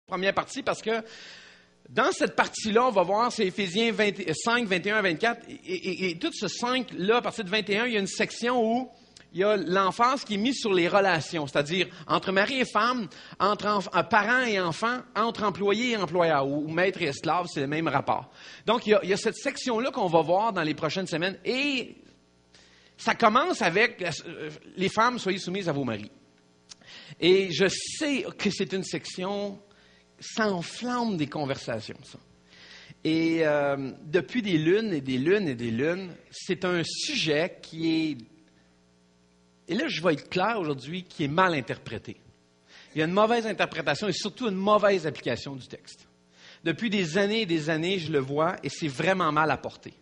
Première partie, parce que dans cette partie-là, on va voir, c'est Éphésiens 5, 21 à 24, et tout ce 5-là, à partir de 21, il y a une section où il y a l'emphase qui est mise sur les relations, c'est-à-dire entre mari et femme, entre parents et enfants, entre employés et employeurs, ou maître et esclave, c'est le même rapport. Donc, il y a cette section-là qu'on va voir dans les prochaines semaines, et ça commence avec les femmes, soyez soumises à vos maris. Et je sais que c'est une section... Ça enflamme des conversations, ça. Et depuis des lunes et des lunes et des lunes, c'est un sujet qui est, et là je vais être clair aujourd'hui, qui est mal interprété. Il y a une mauvaise interprétation et surtout une mauvaise application du texte. Depuis des années, je le vois et c'est vraiment mal apporté.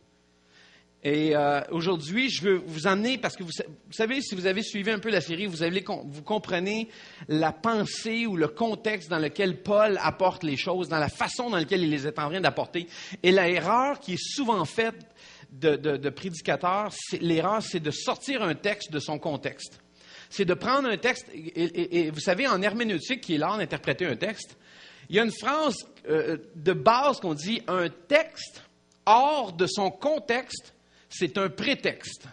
Et aujourd'hui, je veux vous emmener, parce que vous savez, si vous avez suivi un peu la série, vous comprenez la pensée ou le contexte dans lequel Paul apporte les choses, dans la façon dans laquelle il les est en train d'apporter. Et l'erreur qui est souvent faite de prédicateurs, l'erreur, c'est de sortir un texte de son contexte. C'est de prendre un texte, et vous savez, en herméneutique, qui est l'art d'interpréter un texte, il y a une phrase de base qu'on dit « un texte hors de son contexte », c'est un prétexte.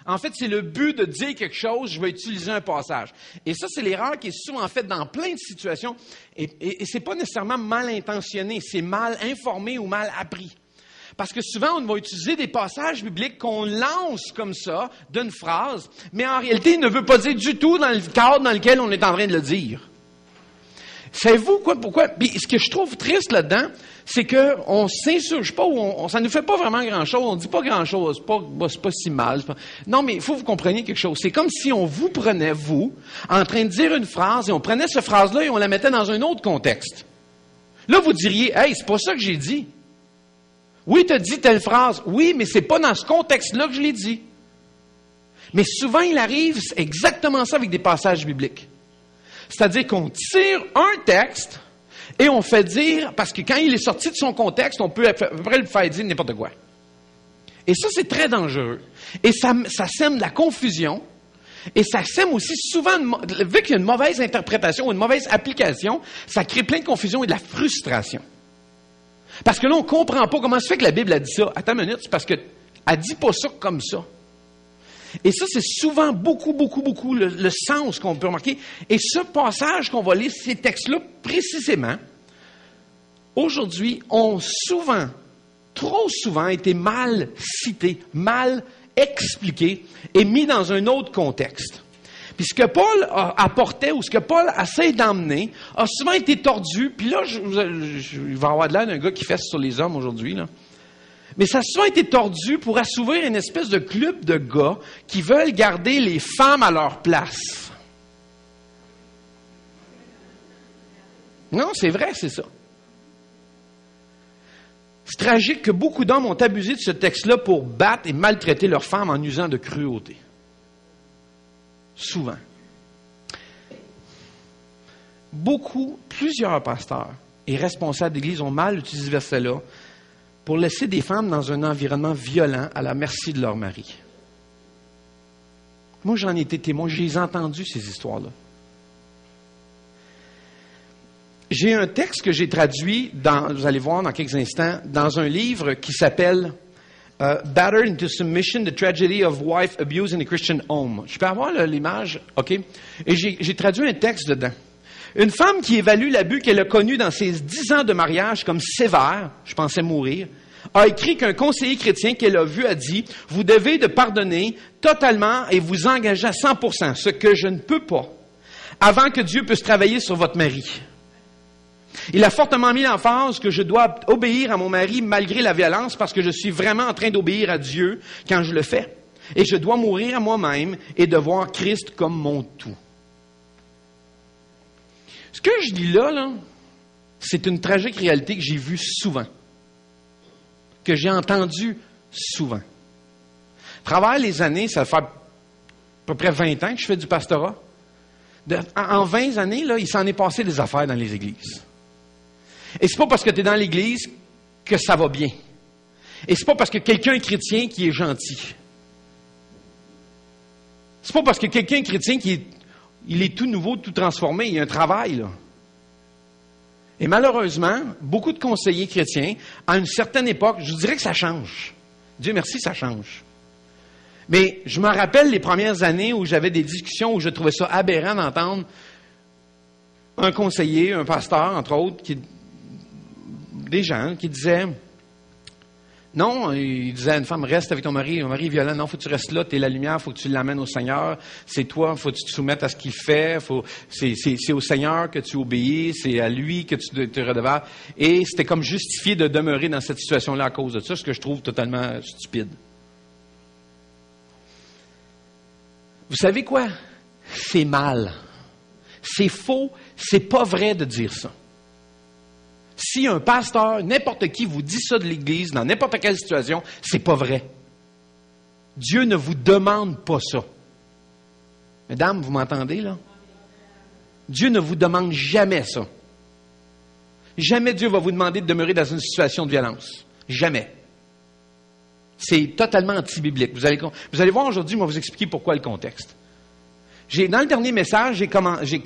En fait, c'est le but de dire quelque chose, je vais utiliser un passage. Et ça, c'est l'erreur qui est souvent faite dans plein de situations. Et c'est pas nécessairement mal intentionné, c'est mal informé ou mal appris. Parce que souvent, on va utiliser des passages bibliques qu'on lance comme ça, d'une phrase, mais en réalité, il ne veut pas dire du tout dans le cadre dans lequel on est en train de le dire. Savez-vous pourquoi? Puis, ce que je trouve triste là-dedans, c'est qu'on ne s'insurge pas, ça ne nous fait pas vraiment grand-chose, on ne dit pas grand-chose, c'est pas si mal. Non, mais il faut que vous compreniez quelque chose. C'est comme si on vous prenait, vous, en train de dire une phrase, et on prenait cette phrase-là et on la mettait dans un autre contexte. Là, vous diriez, « Hey, c'est pas ça que j'ai dit. » Oui, tu as dit telle phrase. Oui, mais c'est pas dans ce contexte-là que je l'ai dit. Mais souvent, il arrive exactement ça avec des passages bibliques. C'est-à-dire qu'on tire un texte et on fait dire, parce que quand il est sorti de son contexte, on peut à peu près le faire dire n'importe quoi. Et ça, c'est très dangereux. Et ça sème de la confusion. Et ça sème aussi souvent, vu qu'il y a une mauvaise interprétation ou une mauvaise application, ça crée plein de confusion et de la frustration. Parce que là, on ne comprend pas comment se fait que la Bible a dit ça. Attends une minute, c'est parce qu'elle ne dit pas ça comme ça. Et ça, c'est souvent beaucoup le sens qu'on peut remarquer. Et ce passage qu'on va lire, ces textes-là, précisément, aujourd'hui, ont souvent, trop souvent, été mal cités, mal expliqués et mis dans un autre contexte. Puis ce que Paul apportait ou ce que Paul essaie d'emmener a souvent été tordu. Puis là, je vais avoir de l'air d'un gars qui fesse sur les hommes aujourd'hui, là. Mais ça a souvent été tordu pour assouvir une espèce de club de gars qui veulent garder les femmes à leur place. Non, c'est vrai, c'est ça. C'est tragique que beaucoup d'hommes ont abusé de ce texte-là pour battre et maltraiter leurs femmes en usant de cruauté. Souvent. Plusieurs pasteurs et responsables d'Église ont mal utilisé ce verset-là pour laisser des femmes dans un environnement violent à la merci de leur mari. Moi, j'en ai été témoin, j'ai entendu ces histoires-là. J'ai un texte que j'ai traduit, vous allez voir dans quelques instants, dans un livre qui s'appelle Battered into Submission, The Tragedy of Wife Abuse in a Christian Home. Je peux avoir l'image, OK? Et j'ai traduit un texte dedans. Une femme qui évalue l'abus qu'elle a connu dans ses 10 ans de mariage comme sévère, je pensais mourir, a écrit qu'un conseiller chrétien qu'elle a vu a dit « Vous devez de pardonner totalement et vous engager à 100%, ce que je ne peux pas, avant que Dieu puisse travailler sur votre mari. » Il a fortement mis l'emphase que je dois obéir à mon mari malgré la violence parce que je suis vraiment en train d'obéir à Dieu quand je le fais. Et je dois mourir à moi-même et de voir Christ comme mon tout. Ce que je dis là, c'est une tragique réalité que j'ai vue souvent, que j'ai entendue souvent. À travers les années, ça fait à peu près 20 ans que je fais du pastorat. En 20 années, là, il s'en est passé des affaires dans les églises. Et c'est pas parce que tu es dans l'église que ça va bien. Et c'est pas parce que quelqu'un est chrétien qui est gentil. C'est pas parce que quelqu'un est chrétien il est tout nouveau, tout transformé. Il y a un travail, là. Et malheureusement, beaucoup de conseillers chrétiens, à une certaine époque, je vous dirais que ça change. Dieu merci, ça change. Mais je me rappelle les premières années où j'avais des discussions où je trouvais ça aberrant d'entendre un conseiller, un pasteur, entre autres, des gens qui disaient... Non, il disait à une femme, reste avec ton mari est violent. Non, faut que tu restes là, tu es la lumière, faut que tu l'amènes au Seigneur. C'est toi, faut que tu te soumettes à ce qu'il fait. C'est au Seigneur que tu obéis, c'est à lui que tu te redevables. Et c'était comme justifié de demeurer dans cette situation-là à cause de ça, ce que je trouve totalement stupide. Vous savez quoi? C'est mal. C'est faux. C'est pas vrai de dire ça. Si un pasteur, n'importe qui vous dit ça de l'Église, dans n'importe quelle situation, c'est pas vrai. Dieu ne vous demande pas ça. Mesdames, vous m'entendez, là? Dieu ne vous demande jamais ça. Jamais Dieu va vous demander de demeurer dans une situation de violence. Jamais. C'est totalement anti-biblique. Vous allez voir aujourd'hui, moi, vous expliquer pourquoi le contexte. Dans le dernier message,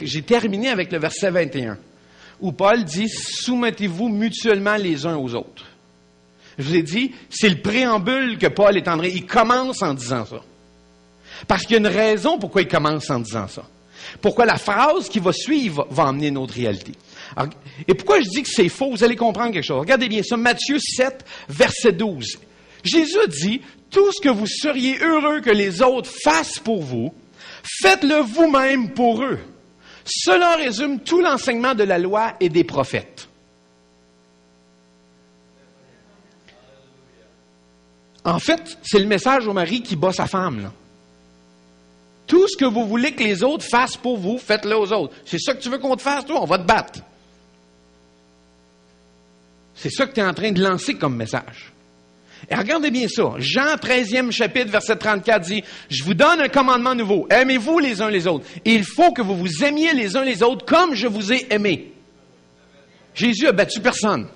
j'ai terminé avec le verset 21. Où Paul dit « Soumettez-vous mutuellement les uns aux autres ». Je vous ai dit, c'est le préambule que Paul est en train... Il commence en disant ça. Parce qu'il y a une raison pourquoi il commence en disant ça. Pourquoi la phrase qui va suivre va emmener une autre réalité. Alors, et pourquoi je dis que c'est faux? Vous allez comprendre quelque chose. Regardez bien ça, Matthieu 7, verset 12. Jésus a dit « Tout ce que vous seriez heureux que les autres fassent pour vous, faites-le vous-même pour eux. » Cela résume tout l'enseignement de la loi et des prophètes. En fait, c'est le message au mari qui bat sa femme, là. Tout ce que vous voulez que les autres fassent pour vous, faites-le aux autres. C'est ça que tu veux qu'on te fasse, toi? On va te battre. C'est ça que tu es en train de lancer comme message. Et regardez bien ça. Jean 13e chapitre, verset 34 dit, « Je vous donne un commandement nouveau. Aimez-vous les uns les autres. Et il faut que vous vous aimiez les uns les autres comme je vous ai aimé. » Jésus a battu personne.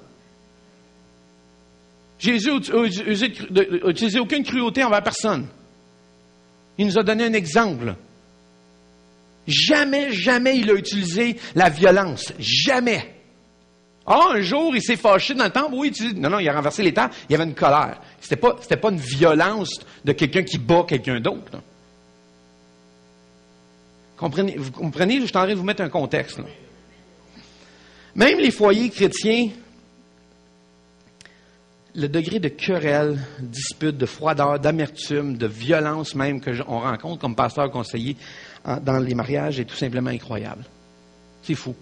Jésus n'a utilisé aucune cruauté envers personne. Il nous a donné un exemple. Jamais, jamais il a utilisé la violence. Jamais. Ah, un jour, il s'est fâché dans le temple. Oui, non, il a renversé les tables. Il y avait une colère. C'était pas une violence de quelqu'un qui bat quelqu'un d'autre. Là. Vous comprenez? Je suis en train de vous mettre un contexte. Là. Même les foyers chrétiens, le degré de querelle, dispute, de froideur, d'amertume, de violence même qu'on rencontre comme pasteur conseiller dans les mariages est tout simplement incroyable. C'est fou.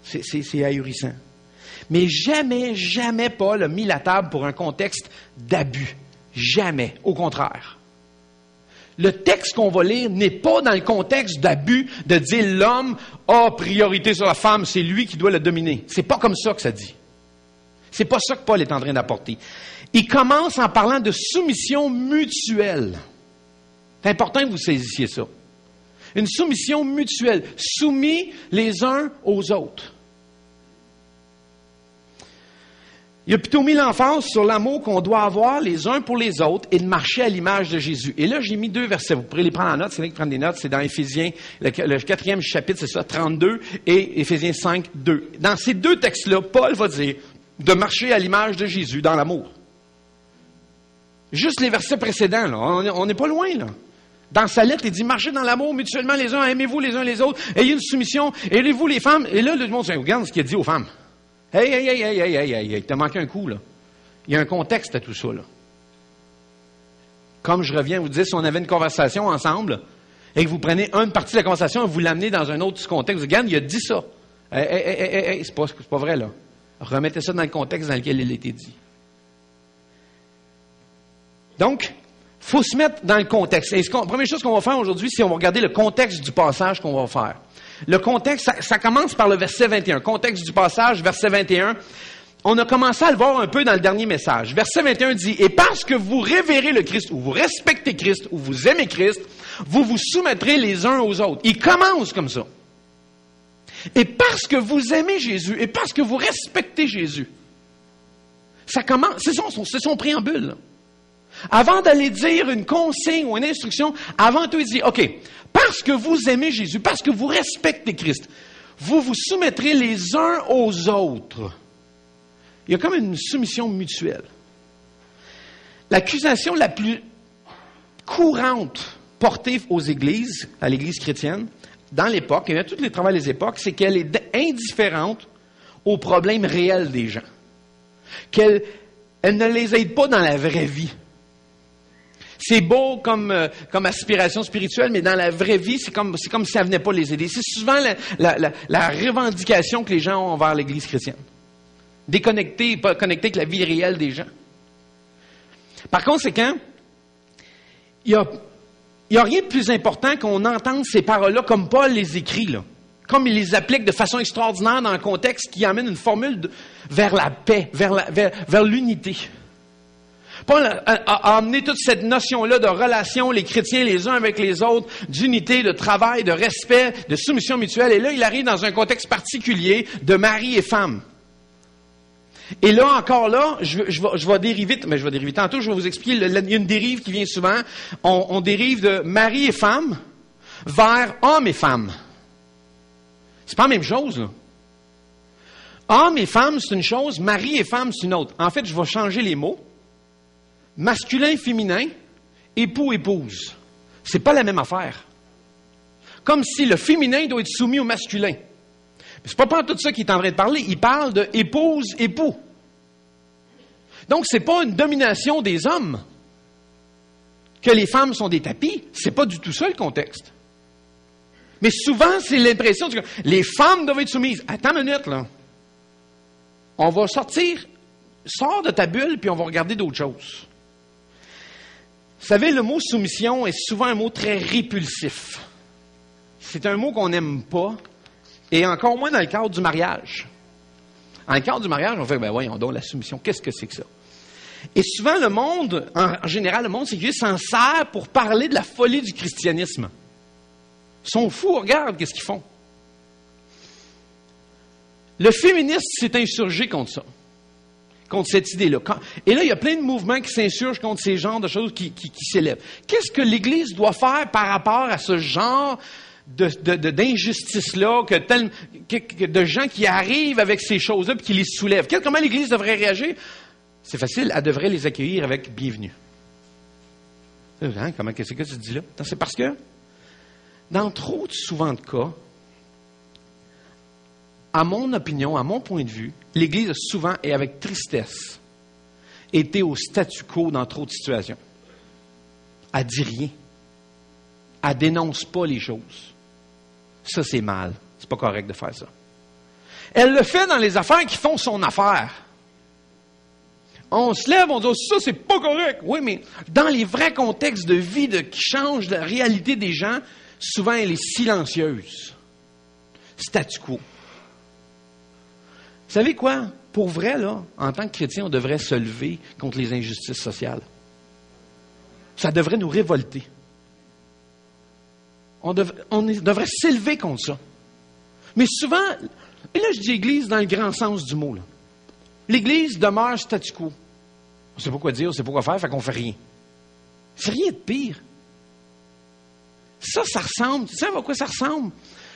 C'est ahurissant. Mais jamais, jamais Paul a mis la table pour un contexte d'abus. Jamais. Au contraire. Le texte qu'on va lire n'est pas dans le contexte d'abus de dire l'homme a priorité sur la femme, c'est lui qui doit la dominer. C'est pas comme ça que ça dit. C'est pas ça que Paul est en train d'apporter. Il commence en parlant de soumission mutuelle. C'est important que vous saisissiez ça. Une soumission mutuelle. Soumis les uns aux autres. Il a plutôt mis l'emphase sur l'amour qu'on doit avoir les uns pour les autres et de marcher à l'image de Jésus. Et là, j'ai mis 2 versets. Vous pourrez les prendre en note. C'est là que prendre des notes. C'est dans Éphésiens, le 4e chapitre, c'est ça, 32, et Éphésiens 5, 2. Dans ces 2 textes-là, Paul va dire de marcher à l'image de Jésus dans l'amour. Juste les versets précédents, là. On n'est pas loin, là. Dans sa lettre, il dit, marchez dans l'amour mutuellement les uns, aimez-vous les uns les autres, ayez une soumission, aidez-vous les femmes. Et là, le monde dit, regarde ce qu'il a dit aux femmes. Hey, t'as manqué un coup, là. Il y a un contexte à tout ça, là. Comme je reviens vous dire, si on avait une conversation ensemble, et que vous prenez une partie de la conversation et vous l'amenez dans un autre contexte, vous dites, regarde, il a dit ça. C'est pas vrai, là. Remettez ça dans le contexte dans lequel il a été dit. Donc, il faut se mettre dans le contexte. Et la première chose qu'on va faire aujourd'hui, c'est qu'on va regarder le contexte du passage qu'on va faire. Le contexte, ça commence par le verset 21. Contexte du passage, verset 21. On a commencé à le voir un peu dans le dernier message. Verset 21 dit, « Et parce que vous révérez le Christ, ou vous respectez Christ, ou vous aimez Christ, vous vous soumettrez les uns aux autres. » Il commence comme ça. Et parce que vous aimez Jésus, et parce que vous respectez Jésus. Ça commence, c'est son préambule. Là. Avant d'aller dire une consigne ou une instruction, avant tout, il dit, OK, parce que vous aimez Jésus, parce que vous respectez Christ, vous vous soumettrez les uns aux autres. Il y a comme une soumission mutuelle. L'accusation la plus courante portée aux églises, à l'Église chrétienne, dans l'époque, et à tous les travaux des époques, c'est qu'elle est indifférente aux problèmes réels des gens. Qu'elle ne les aide pas dans la vraie vie. C'est beau comme aspiration spirituelle, mais dans la vraie vie, c'est comme si elle ne venait pas les aider. C'est souvent la revendication que les gens ont envers l'Église chrétienne. Déconnecté, pas connecté avec la vie réelle des gens. Par conséquent, il y a rien de plus important qu'on entende ces paroles-là comme Paul les écrit, là. Comme il les applique de façon extraordinaire dans un contexte qui amène une formule vers la paix, vers l'unité. Paul a amené toute cette notion-là de relation, les chrétiens les uns avec les autres, d'unité, de travail, de respect, de soumission mutuelle. Et là, il arrive dans un contexte particulier de mari et femme. Et là, encore là, je vais dériver tantôt, je vais vous expliquer, il y a une dérive qui vient souvent. On dérive de mari et femme vers homme et femme. C'est pas la même chose, là. Homme et femme, c'est une chose, mari et femme, c'est une autre. En fait, je vais changer les mots. Masculin, féminin, époux, épouse. C'est pas la même affaire. Comme si le féminin doit être soumis au masculin. C'est pas tout ça qu'il est en train de parler. Il parle de épouse, époux. Donc, c'est pas une domination des hommes. Que les femmes sont des tapis. C'est pas du tout ça le contexte. Mais souvent, c'est l'impression que les femmes doivent être soumises. Attends une minute, là. On va sortir, sors de ta bulle, puis on va regarder d'autres choses. Vous savez, le mot soumission est souvent un mot très répulsif. C'est un mot qu'on n'aime pas, et encore moins dans le cadre du mariage. Dans le cadre du mariage, on fait, voyons donc, la soumission, qu'est-ce que c'est que ça? Et souvent, le monde, en général, le monde séculier s'en sert pour parler de la folie du christianisme. Ils sont fous, regarde qu'est-ce qu'ils font. Le féminisme s'est insurgé contre ça, contre cette idée-là. Et là, il y a plein de mouvements qui s'insurgent contre ces genres de choses qui s'élèvent. Qu'est-ce que l'Église doit faire par rapport à ce genre d'injustice-là, de gens qui arrivent avec ces choses-là et qui les soulèvent? Comment l'Église devrait réagir? C'est facile, elle devrait les accueillir avec bienvenue. Comment qu'est-ce que tu dis là? C'est parce que, dans trop souvent de cas, à mon opinion, à mon point de vue, l'Église a souvent, et avec tristesse, été au statu quo dans trop de situations. Elle ne dit rien. Elle ne dénonce pas les choses. Ça, c'est mal. C'est pas correct de faire ça. Elle le fait dans les affaires qui font son affaire. On se lève, on dit « ça, c'est pas correct ». Oui, mais dans les vrais contextes de vie qui changent la réalité des gens, souvent, elle est silencieuse. Statu quo. Vous savez quoi? Pour vrai, là, en tant que chrétien, on devrait se lever contre les injustices sociales. Ça devrait nous révolter. On devrait s'élever contre ça. Mais souvent, et là je dis Église dans le grand sens du mot, là. L'Église demeure statu quo. On ne sait pas quoi dire, on ne sait pas quoi faire, fait qu'on ne fait rien. C'est rien de pire. Ça ressemble, tu sais à quoi ça ressemble?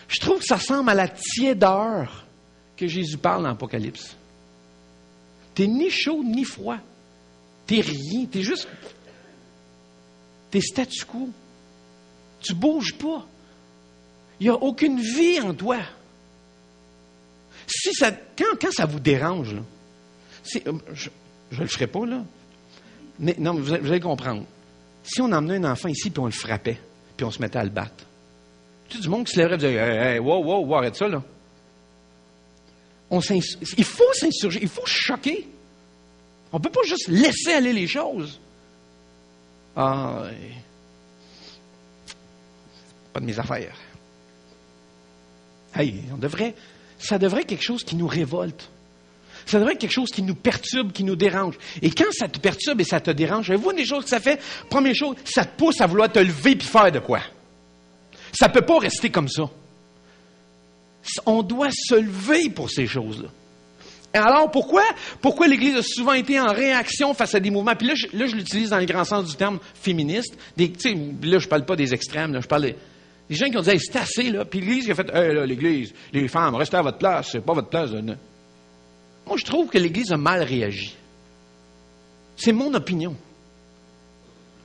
Je trouve que ça ressemble à la tiédeur que Jésus parle dans l'Apocalypse. T'es ni chaud ni froid. T'es rien. T'es statu quo. Tu bouges pas. Il n'y a aucune vie en toi. Quand ça vous dérange, là, je ne le ferai pas, là. Mais non, vous allez comprendre. Si on emmenait un enfant ici puis on le frappait, puis on se mettait à le battre, tu sais, du monde qui se lèverait et disait hey, wow, arrête ça, là. Il faut s'insurger, il faut choquer. On ne peut pas juste laisser aller les choses. Pas de mes affaires. Hey, ça devrait être quelque chose qui nous révolte. Ça devrait être quelque chose qui nous perturbe, qui nous dérange. Et quand ça te perturbe et ça te dérange, savez-vous une des choses que ça fait? Première chose, ça te pousse à vouloir te lever puis faire de quoi. Ça ne peut pas rester comme ça. On doit se lever pour ces choses-là. Et alors, pourquoi l'Église a souvent été en réaction face à des mouvements? Puis là, je l'utilise dans le grand sens du terme féministe. Là, je ne parle pas des extrêmes, là, je parle Les gens qui ont dit, hey, c'est assez, là. Puis l'Église qui a fait, hey, là, l'Église, les femmes, restez à votre place, c'est pas votre place. Moi, je trouve que l'Église a mal réagi. C'est mon opinion.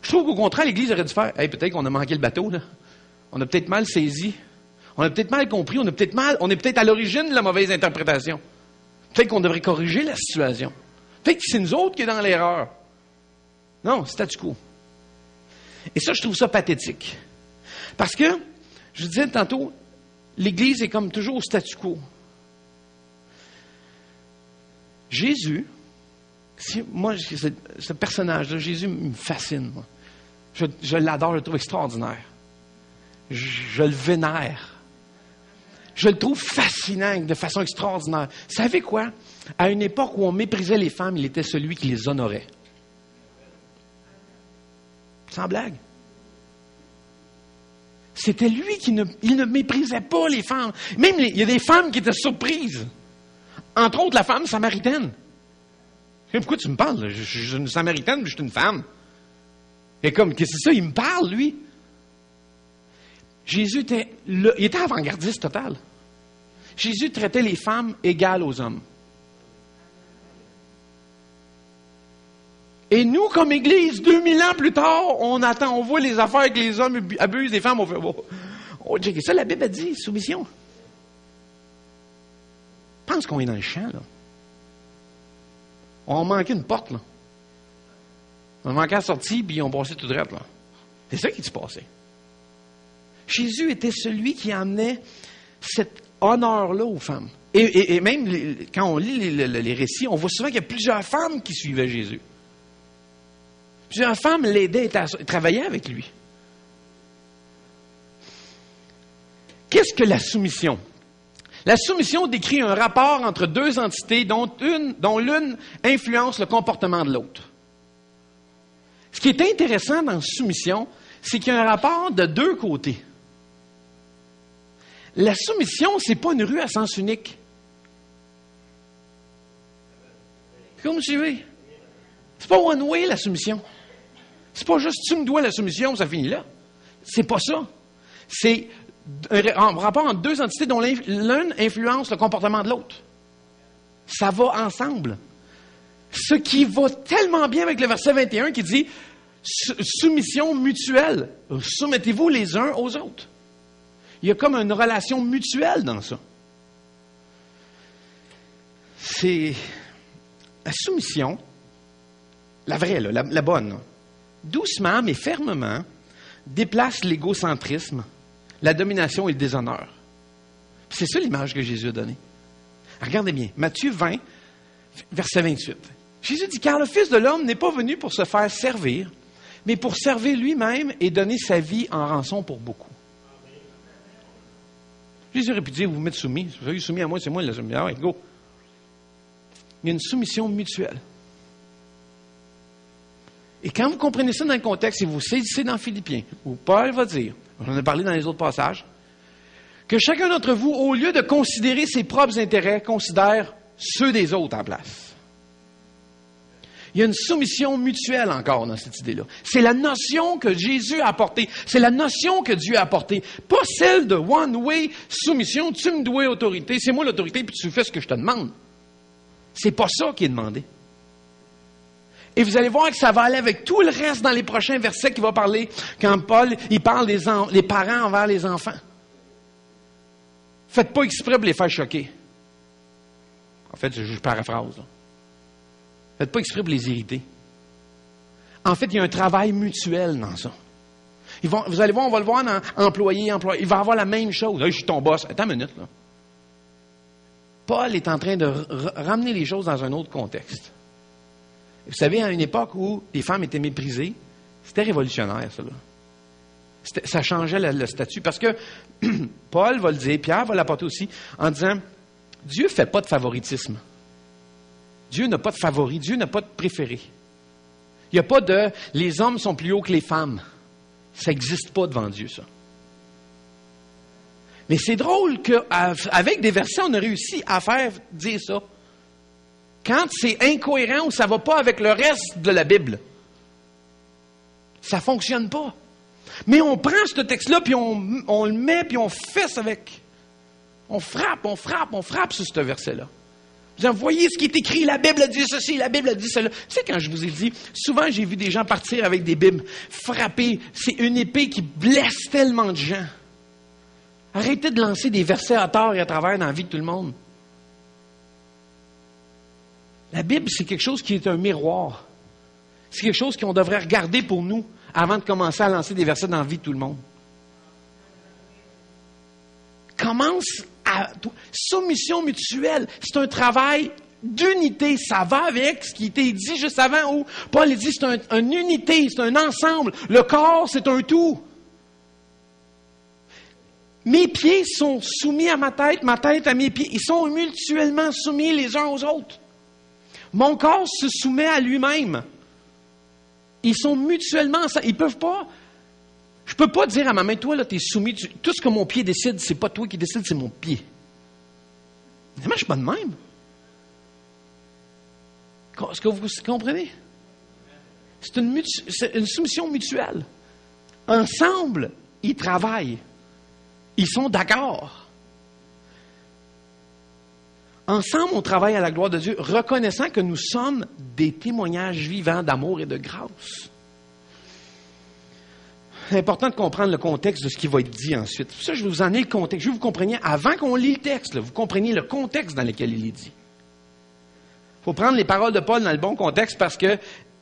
Je trouve qu'au contraire, l'Église aurait dû faire, hey, peut-être qu'on a manqué le bateau, là. On a peut-être mal saisi. On a peut-être mal compris. On est peut-être à l'origine de la mauvaise interprétation. Peut-être qu'on devrait corriger la situation. Peut-être que c'est nous autres qui sommes dans l'erreur. Non, statu quo. Et ça, je trouve ça pathétique. Parce que, je vous disais tantôt, l'Église est comme toujours au statu quo. Jésus, moi, ce personnage-là, Jésus me fascine. Moi. Je l'adore, je le trouve extraordinaire. Je le vénère. Je le trouve fascinant de façon extraordinaire. Vous savez quoi? À une époque où on méprisait les femmes, il était celui qui les honorait. Sans blague. C'était lui il ne méprisait pas les femmes. Même il y a des femmes qui étaient surprises. Entre autres, la femme samaritaine. Pourquoi tu me parles? Je suis une samaritaine, mais je suis une femme. Et comme, qu'est-ce que c'est ça? Il me parle, lui. Jésus il était avant-gardiste total. Jésus traitait les femmes égales aux hommes. Et nous, comme Église, 2000 ans plus tard, on voit les affaires que les hommes abusent des femmes. On fait, oh, checker ça, la Bible a dit, soumission. Je pense qu'on est dans le champ, là. On manquait une porte, là. On manquait la sortie, puis on passait tout droit, là. C'est ça qui se passait. Jésus était celui qui amenait cet honneur-là aux femmes. Et même, quand on lit les récits, on voit souvent qu'il y a plusieurs femmes qui suivaient Jésus. Plusieurs femmes l'aidaient et travaillaient avec lui. Qu'est-ce que la soumission? La soumission décrit un rapport entre deux entités dont l'une influence le comportement de l'autre. Ce qui est intéressant dans la soumission, c'est qu'il y a un rapport de deux côtés. La soumission, c'est pas une rue à sens unique. Comme vous suivez? C'est pas one way, la soumission. C'est pas juste tu me dois la soumission, ça finit là. C'est pas ça. C'est un rapport entre deux entités dont l'une influence le comportement de l'autre. Ça va ensemble. Ce qui va tellement bien avec le verset 21 qui dit soumission mutuelle. Soumettez-vous les uns aux autres. Il y a comme une relation mutuelle dans ça. C'est la soumission, la vraie, là, la bonne. Doucement mais fermement, déplace l'égocentrisme, la domination et le déshonneur. C'est ça l'image que Jésus a donnée. Regardez bien, Matthieu 20, verset 28. Jésus dit, car le Fils de l'homme n'est pas venu pour se faire servir, mais pour servir lui-même et donner sa vie en rançon pour beaucoup. Jésus aurait pu dire, vous vous mettez soumis. Vous soyez soumis à moi, c'est moi le soumis. Ah ouais, go. Il y a une soumission mutuelle. Et quand vous comprenez ça dans le contexte, et vous saisissez dans Philippiens, où Paul va dire, on en a parlé dans les autres passages, que chacun d'entre vous, au lieu de considérer ses propres intérêts, considère ceux des autres en place. Il y a une soumission mutuelle encore dans cette idée-là. C'est la notion que Jésus a apportée. C'est la notion que Dieu a apportée. Pas celle de one-way soumission. Tu me dois autorité. C'est moi l'autorité, puis tu fais ce que je te demande. C'est pas ça qui est demandé. Et vous allez voir que ça va aller avec tout le reste dans les prochains versets qu'il va parler quand Paul il parle des parents envers les enfants. Faites pas exprès pour les faire choquer. En fait, je paraphrase. Là. Faites pas exprès pour les irriter. En fait, il y a un travail mutuel dans ça. Vous allez voir, on va le voir dans employé. Il va avoir la même chose. Là, je suis ton boss. Attends une minute. Là. Paul est en train de ramener les choses dans un autre contexte. Vous savez, à une époque où les femmes étaient méprisées, c'était révolutionnaire, ça. Là. Ça changeait le statut. Parce que Paul va le dire, Pierre va l'apporter aussi, en disant, Dieu ne fait pas de favoritisme. Dieu n'a pas de favori, Dieu n'a pas de préféré. Il n'y a pas de « les hommes sont plus hauts que les femmes ». Ça n'existe pas devant Dieu, ça. Mais c'est drôle qu'avec des versets, on a réussi à faire dire ça. Quand c'est incohérent ou ça ne va pas avec le reste de la Bible, ça ne fonctionne pas. Mais on prend ce texte-là, puis on le met, puis on fesse avec. On frappe sur ce verset-là. Vous voyez ce qui est écrit, la Bible a dit ceci, la Bible a dit cela. Tu sais, quand je vous ai dit, souvent j'ai vu des gens partir avec des Bibles frappées. C'est une épée qui blesse tellement de gens. Arrêtez de lancer des versets à tort et à travers dans la vie de tout le monde. La Bible, c'est quelque chose qui est un miroir. C'est quelque chose qu'on devrait regarder pour nous avant de commencer à lancer des versets dans la vie de tout le monde. Commence à... Soumission mutuelle, c'est un travail d'unité. Ça va avec ce qui était dit juste avant où Paul dit c'est une unité, c'est un ensemble. Le corps, c'est un tout. Mes pieds sont soumis à ma tête à mes pieds. Ils sont mutuellement soumis les uns aux autres. Mon corps se soumet à lui-même. Ils sont mutuellement ensemble. Ils peuvent pas... Je peux pas dire à ma main, toi, là, t'es soumis. Tout ce que mon pied décide, c'est pas toi qui décide, c'est mon pied. Mais moi, je suis pas de même. Est-ce que vous comprenez? C'est une soumission mutuelle. Ensemble, ils travaillent. Ils sont d'accord. Ensemble, on travaille à la gloire de Dieu, reconnaissant que nous sommes des témoignages vivants d'amour et de grâce. C'est important de comprendre le contexte de ce qui va être dit ensuite. Pour ça, je vais vous en donner le contexte. Je veux que vous compreniez, avant qu'on lit le texte, là, vous compreniez le contexte dans lequel il est dit. Il faut prendre les paroles de Paul dans le bon contexte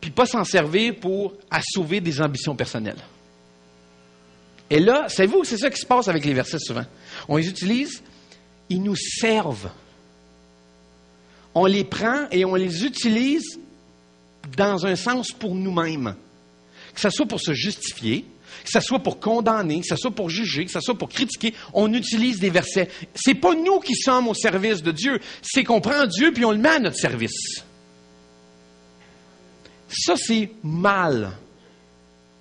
puis pas s'en servir pour assouver des ambitions personnelles. Et là, savez-vous que c'est ça qui se passe avec les versets souvent? On les utilise, ils nous servent. On les prend et on les utilise dans un sens pour nous-mêmes. Que ce soit pour se justifier, que ce soit pour condamner, que ce soit pour juger, que ce soit pour critiquer, on utilise des versets. C'est pas nous qui sommes au service de Dieu, c'est qu'on prend Dieu puis on le met à notre service. Ça, c'est mal.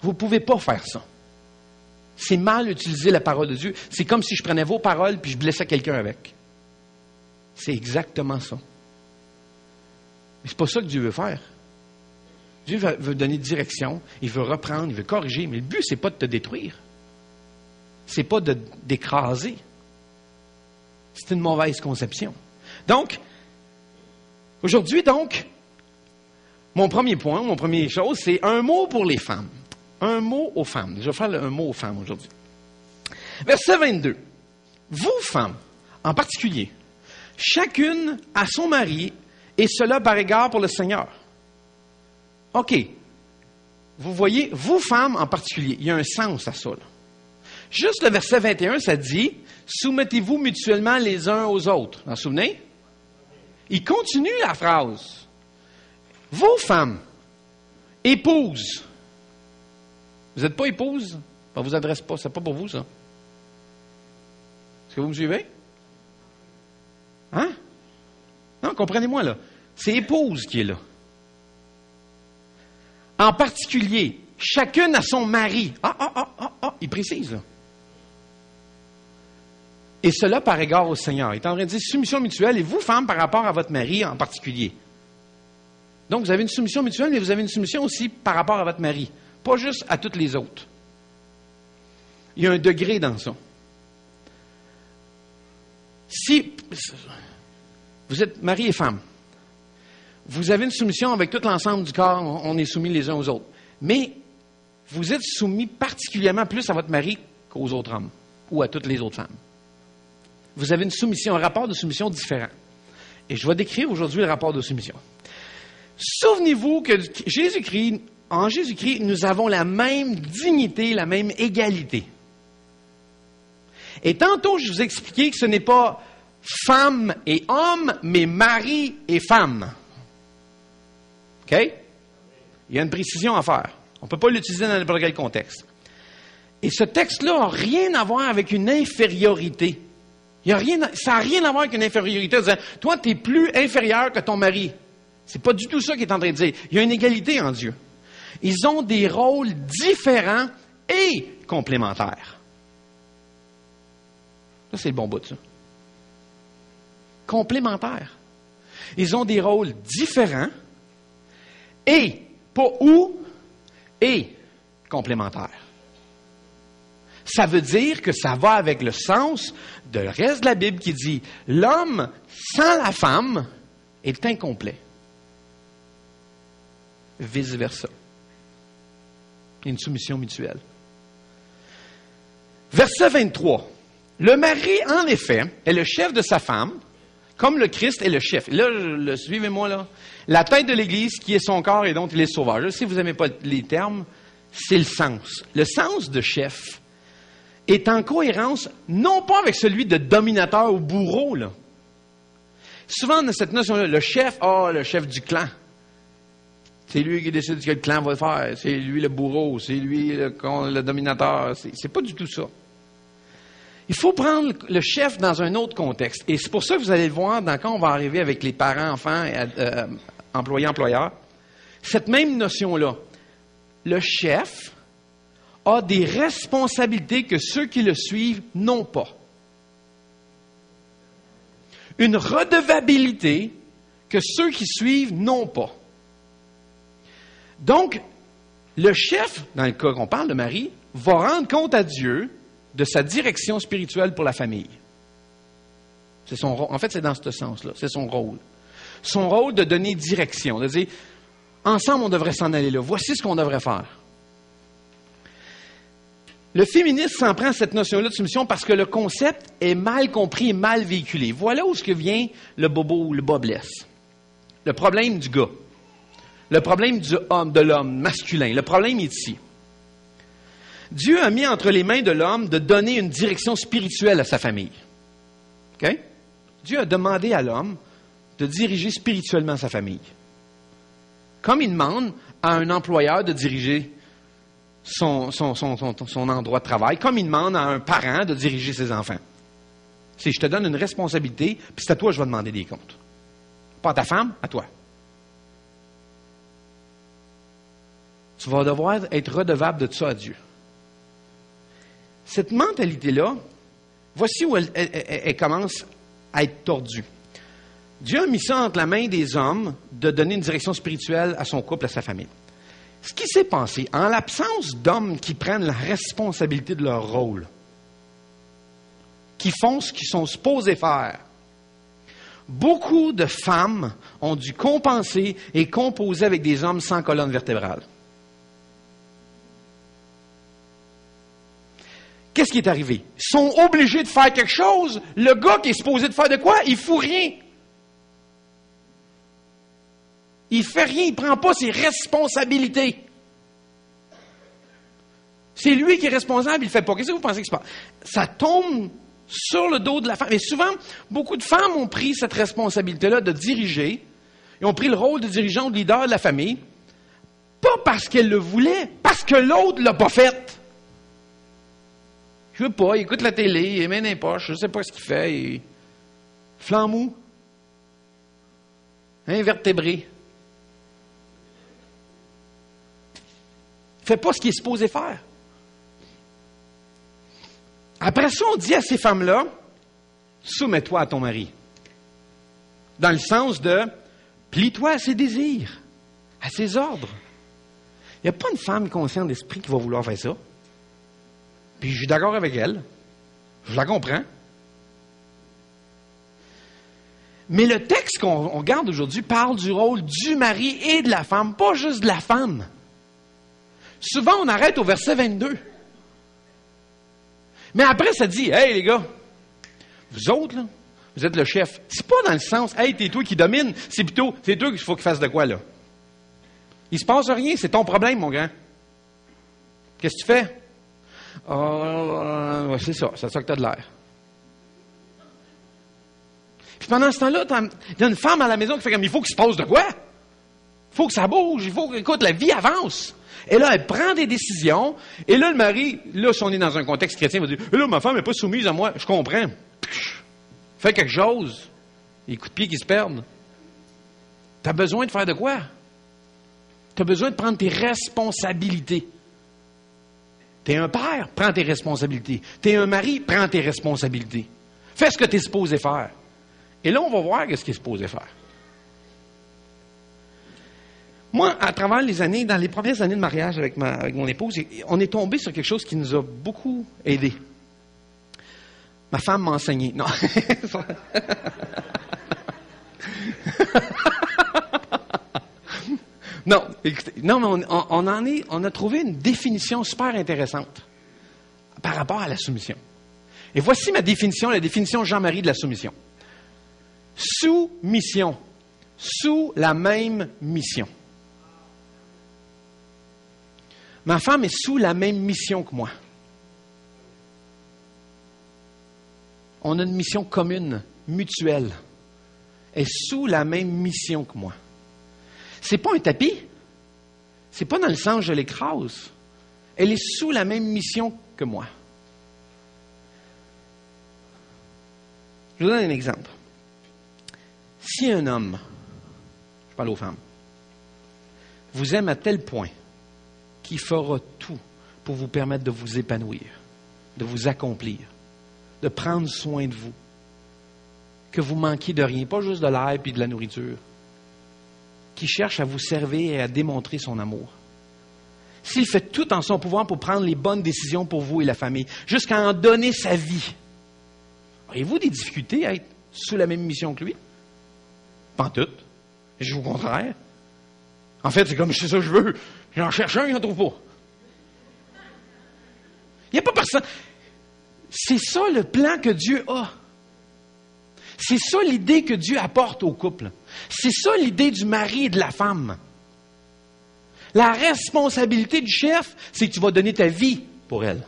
Vous ne pouvez pas faire ça. C'est mal utiliser la parole de Dieu. C'est comme si je prenais vos paroles puis je blessais quelqu'un avec. C'est exactement ça. Mais c'est pas ça que Dieu veut faire. Dieu veut donner direction, il veut reprendre, il veut corriger, mais le but, c'est pas de te détruire. C'est pas de d'écraser. C'est une mauvaise conception. Donc, aujourd'hui, mon premier point, mon première chose, c'est un mot pour les femmes. Un mot aux femmes. Je vais faire un mot aux femmes aujourd'hui. Verset 22. Vous, femmes, en particulier, chacune a son mari, et cela par égard pour le Seigneur. OK. Vous voyez, vous, femmes en particulier, il y a un sens à ça. Là. Juste le verset 21, ça dit « Soumettez-vous mutuellement les uns aux autres. » Vous vous souvenez? Il continue la phrase. « Vous, femmes, épouses. » Vous n'êtes pas épouse? Ça ne vous adresse pas. Ce n'est pas pour vous, ça. Est-ce que vous me suivez? Hein? Non, comprenez-moi, là. C'est épouse qui est là. En particulier, chacune a son mari. Il précise, là. Et cela par égard au Seigneur. Il est en train de dire soumission mutuelle, et vous, femmes, par rapport à votre mari en particulier. Donc, vous avez une soumission mutuelle, mais vous avez une soumission aussi par rapport à votre mari. Pas juste à toutes les autres. Il y a un degré dans ça. Si vous êtes mari et femme, vous avez une soumission avec tout l'ensemble du corps, on est soumis les uns aux autres. Mais vous êtes soumis particulièrement plus à votre mari qu'aux autres hommes ou à toutes les autres femmes. Vous avez une soumission, un rapport de soumission différent. Et je vais décrire aujourd'hui le rapport de soumission. Souvenez-vous que en Jésus-Christ, nous avons la même dignité, la même égalité. Et tantôt, je vous ai expliqué que ce n'est pas femme et homme, mais mari et femme. OK? Il y a une précision à faire. On ne peut pas l'utiliser dans n'importe quel contexte. Et ce texte-là n'a rien à voir avec une infériorité. Ça n'a rien à voir avec une infériorité. En disant, toi, tu es plus inférieur que ton mari. C'est pas du tout ça qu'il est en train de dire. Il y a une égalité en Dieu. Ils ont des rôles différents et complémentaires. Ça, c'est le bon bout de ça. Complémentaires. Ils ont des rôles différents et, pas ou, et complémentaires. ça veut dire que ça va avec le sens de le reste de la Bible qui dit « L'homme sans la femme est incomplet. » Vice-versa. Une soumission mutuelle. Verset 23. Le mari, en effet, est le chef de sa femme, comme le Christ est le chef. Là, suivez-moi là. La tête de l'Église, qui est son corps et dont il est sauveur. Si vous n'aimez pas les termes, c'est le sens. Le sens de chef est en cohérence, non pas avec celui de dominateur ou bourreau, là. Souvent, on a cette notion-là, le chef du clan. C'est lui qui décide ce que le clan va faire. C'est lui le bourreau. C'est lui le dominateur. C'est pas du tout ça. Il faut prendre le chef dans un autre contexte. Et c'est pour ça que vous allez le voir quand on va arriver avec les parents, enfants, employés, employeurs. Cette même notion-là. Le chef a des responsabilités que ceux qui le suivent n'ont pas. Une redevabilité que ceux qui suivent n'ont pas. Donc, le chef, dans le cas qu'on parle de Marie, va rendre compte à Dieu de sa direction spirituelle pour la famille. C'est son rôle. En fait, c'est dans ce sens-là. C'est son rôle. Son rôle de donner direction, de dire, ensemble, on devrait s'en aller là. Voici ce qu'on devrait faire. Le féminisme s'en prend à cette notion-là de soumission parce que le concept est mal compris et mal véhiculé. Voilà où vient le bobo ou le bas blesse. Le problème du gars. Le problème de l'homme masculin. Le problème est ici. Dieu a mis entre les mains de l'homme de donner une direction spirituelle à sa famille. OK? Dieu a demandé à l'homme de diriger spirituellement sa famille. Comme il demande à un employeur de diriger son endroit de travail, comme il demande à un parent de diriger ses enfants. C'est, je te donne une responsabilité, puis c'est à toi que je vais demander des comptes. Pas à ta femme, à toi. Tu vas devoir être redevable de ça à Dieu. Cette mentalité-là, voici où elle commence à être tordue. Dieu a mis ça entre la main des hommes de donner une direction spirituelle à son couple, à sa famille. Ce qui s'est passé, en l'absence d'hommes qui prennent la responsabilité de leur rôle, qui font ce qu'ils sont supposés faire, beaucoup de femmes ont dû compenser et composer avec des hommes sans colonne vertébrale. Qu'est-ce qui est arrivé? Ils sont obligés de faire quelque chose. Le gars qui est supposé de faire de quoi, il ne fout rien. Il ne fait rien, il ne prend pas ses responsabilités. C'est lui qui est responsable, il ne le fait pas. Qu'est-ce que vous pensez que se passe? Ça tombe sur le dos de la femme. Et souvent, beaucoup de femmes ont pris cette responsabilité-là de diriger. Ils ont pris le rôle de dirigeant, de leader de la famille. Pas parce qu'elles le voulaient, parce que l'autre ne l'a pas fait. Je veux pas, il écoute la télé, il met dans les poches, je ne sais pas ce qu'il fait, il... Flamou. Invertébré. Il ne fait pas ce qu'il est supposé faire. Après ça, on dit à ces femmes-là, soumets-toi à ton mari. Dans le sens de, plie-toi à ses désirs, à ses ordres. Il n'y a pas une femme consciente d'esprit qui va vouloir faire ça. Puis je suis d'accord avec elle. Je la comprends. Mais le texte qu'on regarde aujourd'hui parle du rôle du mari et de la femme, pas juste de la femme. Souvent, on arrête au verset 22. Mais après, ça dit, « Hey, les gars, vous autres, là, vous êtes le chef. » C'est pas dans le sens, « Hey, t'es toi qui domine. » C'est plutôt, c'est toi qu'il faut qu'il fasse de quoi, là. Il se passe rien, c'est ton problème, mon grand. Qu'est-ce que tu fais? Ouais, c'est ça que tu as de l'air. Puis pendant ce temps-là, il y a une femme à la maison qui fait comme, il faut qu'il se passe de quoi? Il faut que ça bouge, écoute, la vie avance. Et là, elle prend des décisions. Et là, le mari, là, si on est dans un contexte chrétien, il va dire, là, ma femme n'est pas soumise à moi. Je comprends. Fais quelque chose. Les coups de pied qui se perdent. Tu as besoin de faire de quoi? Tu as besoin de prendre tes responsabilités. Tu es un père, prends tes responsabilités. Tu es un mari, prends tes responsabilités. Fais ce que tu es supposé faire. Et là, on va voir ce qu'il est supposé faire. Moi, à travers les années, dans les premières années de mariage avec mon épouse, on est tombé sur quelque chose qui nous a beaucoup aidés. Ma femme m'a enseigné. Non. Non, écoutez, non, mais on a trouvé une définition super intéressante par rapport à la soumission. Et voici ma définition, la définition Jean-Marie de la soumission. Soumission, sous la même mission. Ma femme est sous la même mission que moi. On a une mission commune, mutuelle. Elle est sous la même mission que moi. C'est pas un tapis. C'est pas dans le sens je l'écrase. Elle est sous la même mission que moi. Je vous donne un exemple. Si un homme, je parle aux femmes, vous aime à tel point qu'il fera tout pour vous permettre de vous épanouir, de vous accomplir, de prendre soin de vous, que vous manquiez de rien, pas juste de l'air et de la nourriture, qui cherche à vous servir et à démontrer son amour. S'il fait tout en son pouvoir pour prendre les bonnes décisions pour vous et la famille, jusqu'à en donner sa vie, auriez-vous des difficultés à être sous la même mission que lui? Pas en tout. Je vous contraire. En fait, c'est comme c'est ça que je veux. J'en cherche un, il n'en trouve pas. Il n'y a pas personne. C'est ça le plan que Dieu a. C'est ça l'idée que Dieu apporte au couple. C'est ça l'idée du mari et de la femme. La responsabilité du chef, c'est que tu vas donner ta vie pour elle.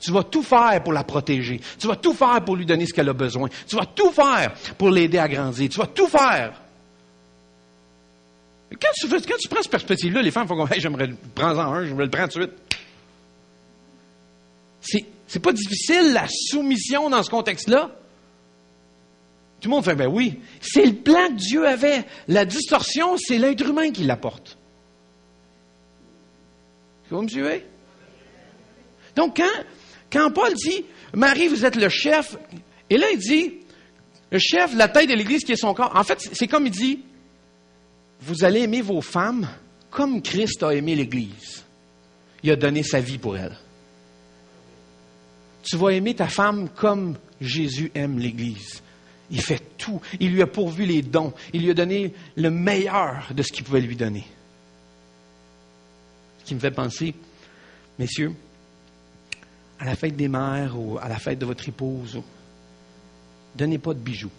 Tu vas tout faire pour la protéger. Tu vas tout faire pour lui donner ce qu'elle a besoin. Tu vas tout faire pour l'aider à grandir. Tu vas tout faire. Quand tu prends cette perspective-là, les femmes font comme, hey, j'aimerais prendre-en un, je vais le prendre tout de suite. C'est pas difficile, la soumission dans ce contexte-là. Tout le monde fait, ben oui. C'est le plan que Dieu avait. La distorsion, c'est l'être humain qui l'apporte. Vous me suivez? Donc, quand Paul dit, Marie, vous êtes le chef, et là, il dit, le chef, la tête de l'Église qui est son corps. En fait, c'est comme il dit, vous allez aimer vos femmes comme Christ a aimé l'Église. Il a donné sa vie pour elle. Tu vas aimer ta femme comme Jésus aime l'Église. Il fait tout. Il lui a pourvu les dons. Il lui a donné le meilleur de ce qu'il pouvait lui donner. Ce qui me fait penser, messieurs, à la fête des mères ou à la fête de votre épouse, donnez pas de bijoux.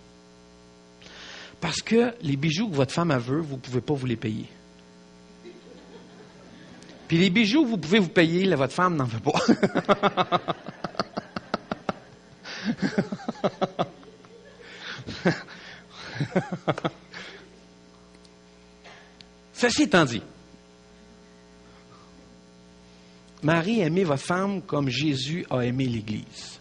Parce que les bijoux que votre femme a veut, vous ne pouvez pas vous les payer. Puis les bijoux que vous pouvez vous payer, là, votre femme n'en veut pas. Ceci étant dit, Marie, aimez votre femme comme Jésus a aimé l'Église.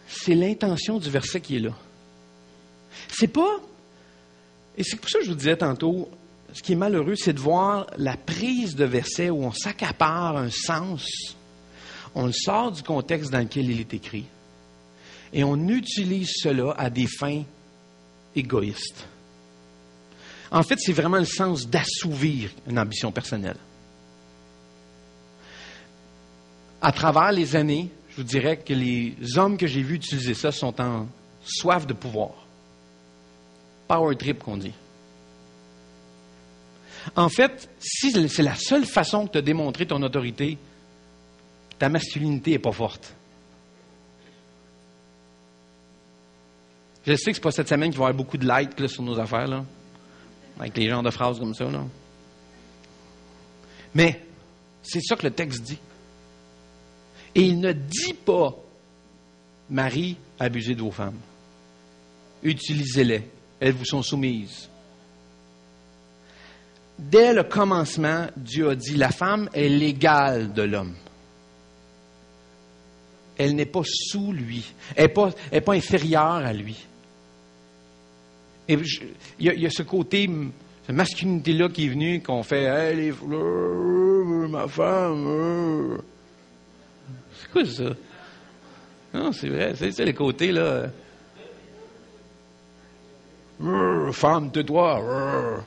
C'est l'intention du verset qui est là. C'est pas... Et c'est pour ça que je vous disais tantôt, ce qui est malheureux, c'est de voir la prise de verset où on s'accapare un sens, on le sort du contexte dans lequel il est écrit, et on utilise cela à des fins égoïstes. En fait, c'est vraiment le sens d'assouvir une ambition personnelle. À travers les années, je vous dirais que les hommes que j'ai vus utiliser ça sont en soif de pouvoir. Power trip qu'on dit. En fait, si c'est la seule façon que tu as démontré ton autorité, ta masculinité n'est pas forte. Je sais que ce n'est pas cette semaine qu'il va y avoir beaucoup de likes là, sur nos affaires, là, avec les genres de phrases comme ça. Là. Mais c'est ça que le texte dit. Et il ne dit pas, Marie, abusez de vos femmes. Utilisez-les. Elles vous sont soumises. Dès le commencement, Dieu a dit, la femme est l'égale de l'homme. Elle n'est pas sous lui. Elle n'est pas inférieure à lui. Et il y a ce côté, cette masculinité-là qui est venue, qu'on fait, hey, les fleurs, ma femme. C'est quoi ça? Non, c'est vrai, c'est le côté, là. Femme, tais-toi.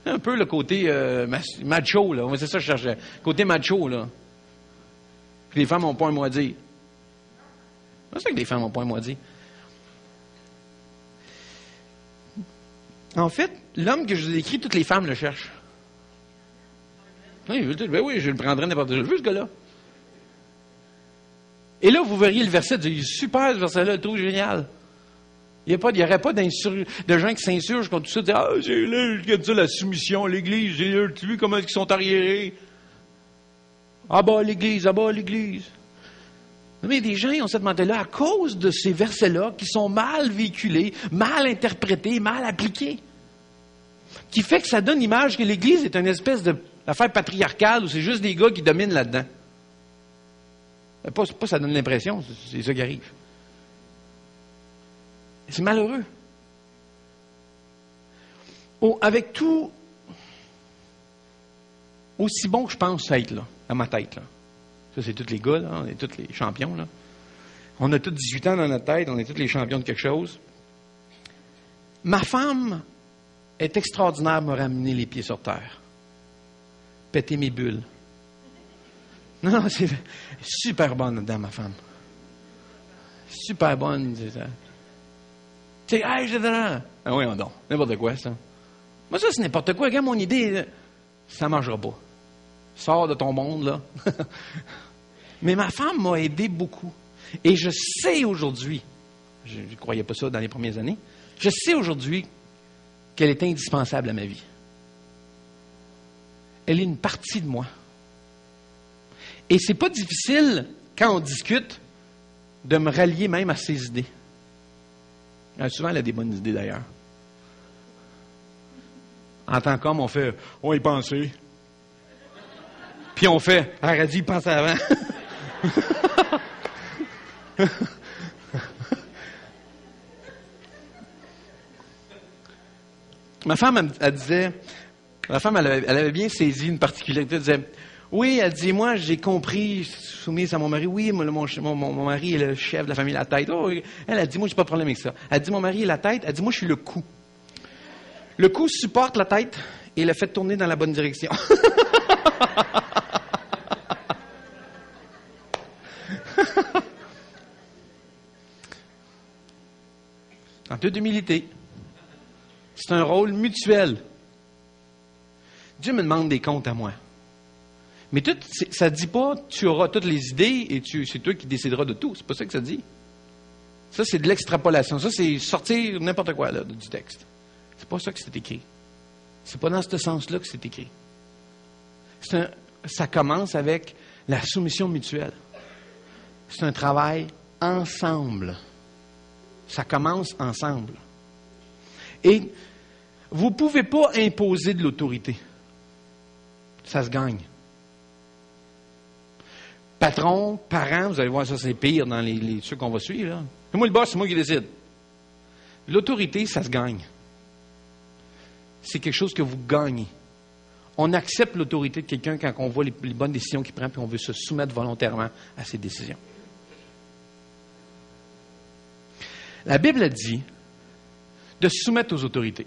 Un peu le côté macho, là. C'est ça que je cherchais. Côté macho, là. Puis les femmes n'ont pas un mot à dire. C'est ça que les femmes n'ont pas un mot à dire. En fait, l'homme que je vous ai décrit, toutes les femmes le cherchent. Oui, je le prendrais n'importe où. Je le veux, ce gars-là. Et là, vous verriez le verset, il est super, ce verset-là, le trouve génial. Il n'y aurait pas de gens qui s'insurgent contre tout ça, disent, j'ai là, ça, la soumission à l'Église, j'ai là, tu vois comment ils sont arriérés. Ah bah l'Église. Mais des gens, ils ont cette mentalité-là à cause de ces versets-là qui sont mal véhiculés, mal interprétés, mal appliqués. Qui fait que ça donne l'image que l'Église est une espèce d'affaire patriarcale où c'est juste des gars qui dominent là-dedans. Pas ça donne l'impression, c'est ça qui arrive. C'est malheureux. Avec tout, aussi bon que je pense être, là, à ma tête, là. Ça, c'est tous les gars, là, on est tous les champions, là. On a tous 18 ans dans notre tête, on est tous les champions de quelque chose. Ma femme est extraordinaire de me ramener les pieds sur terre. Péter mes bulles. Non, c'est super bonne dedans, ma femme. Super bonne, c'est ça. Tu sais, hey, j'ai dedans. Ah oui, non, n'importe quoi, ça. Moi, ça, c'est n'importe quoi. Regarde, mon idée, ça ne marchera pas. Sors de ton monde, là. Mais ma femme m'a aidé beaucoup. Et je sais aujourd'hui, je ne croyais pas ça dans les premières années, je sais aujourd'hui qu'elle est indispensable à ma vie. Elle est une partie de moi. Et c'est pas difficile, quand on discute, de me rallier même à ses idées. Souvent, elle a des bonnes idées, d'ailleurs. En tant qu'homme, on fait « on y pensait ». Puis on fait « arrête d'y penser avant ». Ma femme, elle avait bien saisi une particularité. Elle disait, oui, elle dit, moi, j'ai compris, soumise à mon mari, oui, mon mari est le chef de la famille, la tête. Oh, elle a dit, moi, j'ai pas de problème avec ça. Elle dit, mon mari est la tête. Elle dit, moi, je suis le cou. Le cou supporte la tête et le fait tourner dans la bonne direction. En toute humilité. C'est un rôle mutuel. Dieu me demande des comptes à moi. Mais ça ne dit pas tu auras toutes les idées et c'est toi qui décideras de tout. C'est pas ça que ça dit. Ça, c'est de l'extrapolation. Ça, c'est sortir n'importe quoi là, du texte. C'est pas ça que c'est écrit. C'est pas dans ce sens-là que c'est écrit. Ça commence avec la soumission mutuelle. C'est un travail ensemble. Ça commence ensemble. Et vous ne pouvez pas imposer de l'autorité. Ça se gagne. Patron, parent, vous allez voir, ça c'est pire dans ceux qu'on va suivre. Là. Moi, le boss, c'est moi qui décide. L'autorité, ça se gagne. C'est quelque chose que vous gagnez. On accepte l'autorité de quelqu'un quand on voit les bonnes décisions qu'il prend, puis on veut se soumettre volontairement à ses décisions. La Bible a dit de se soumettre aux autorités.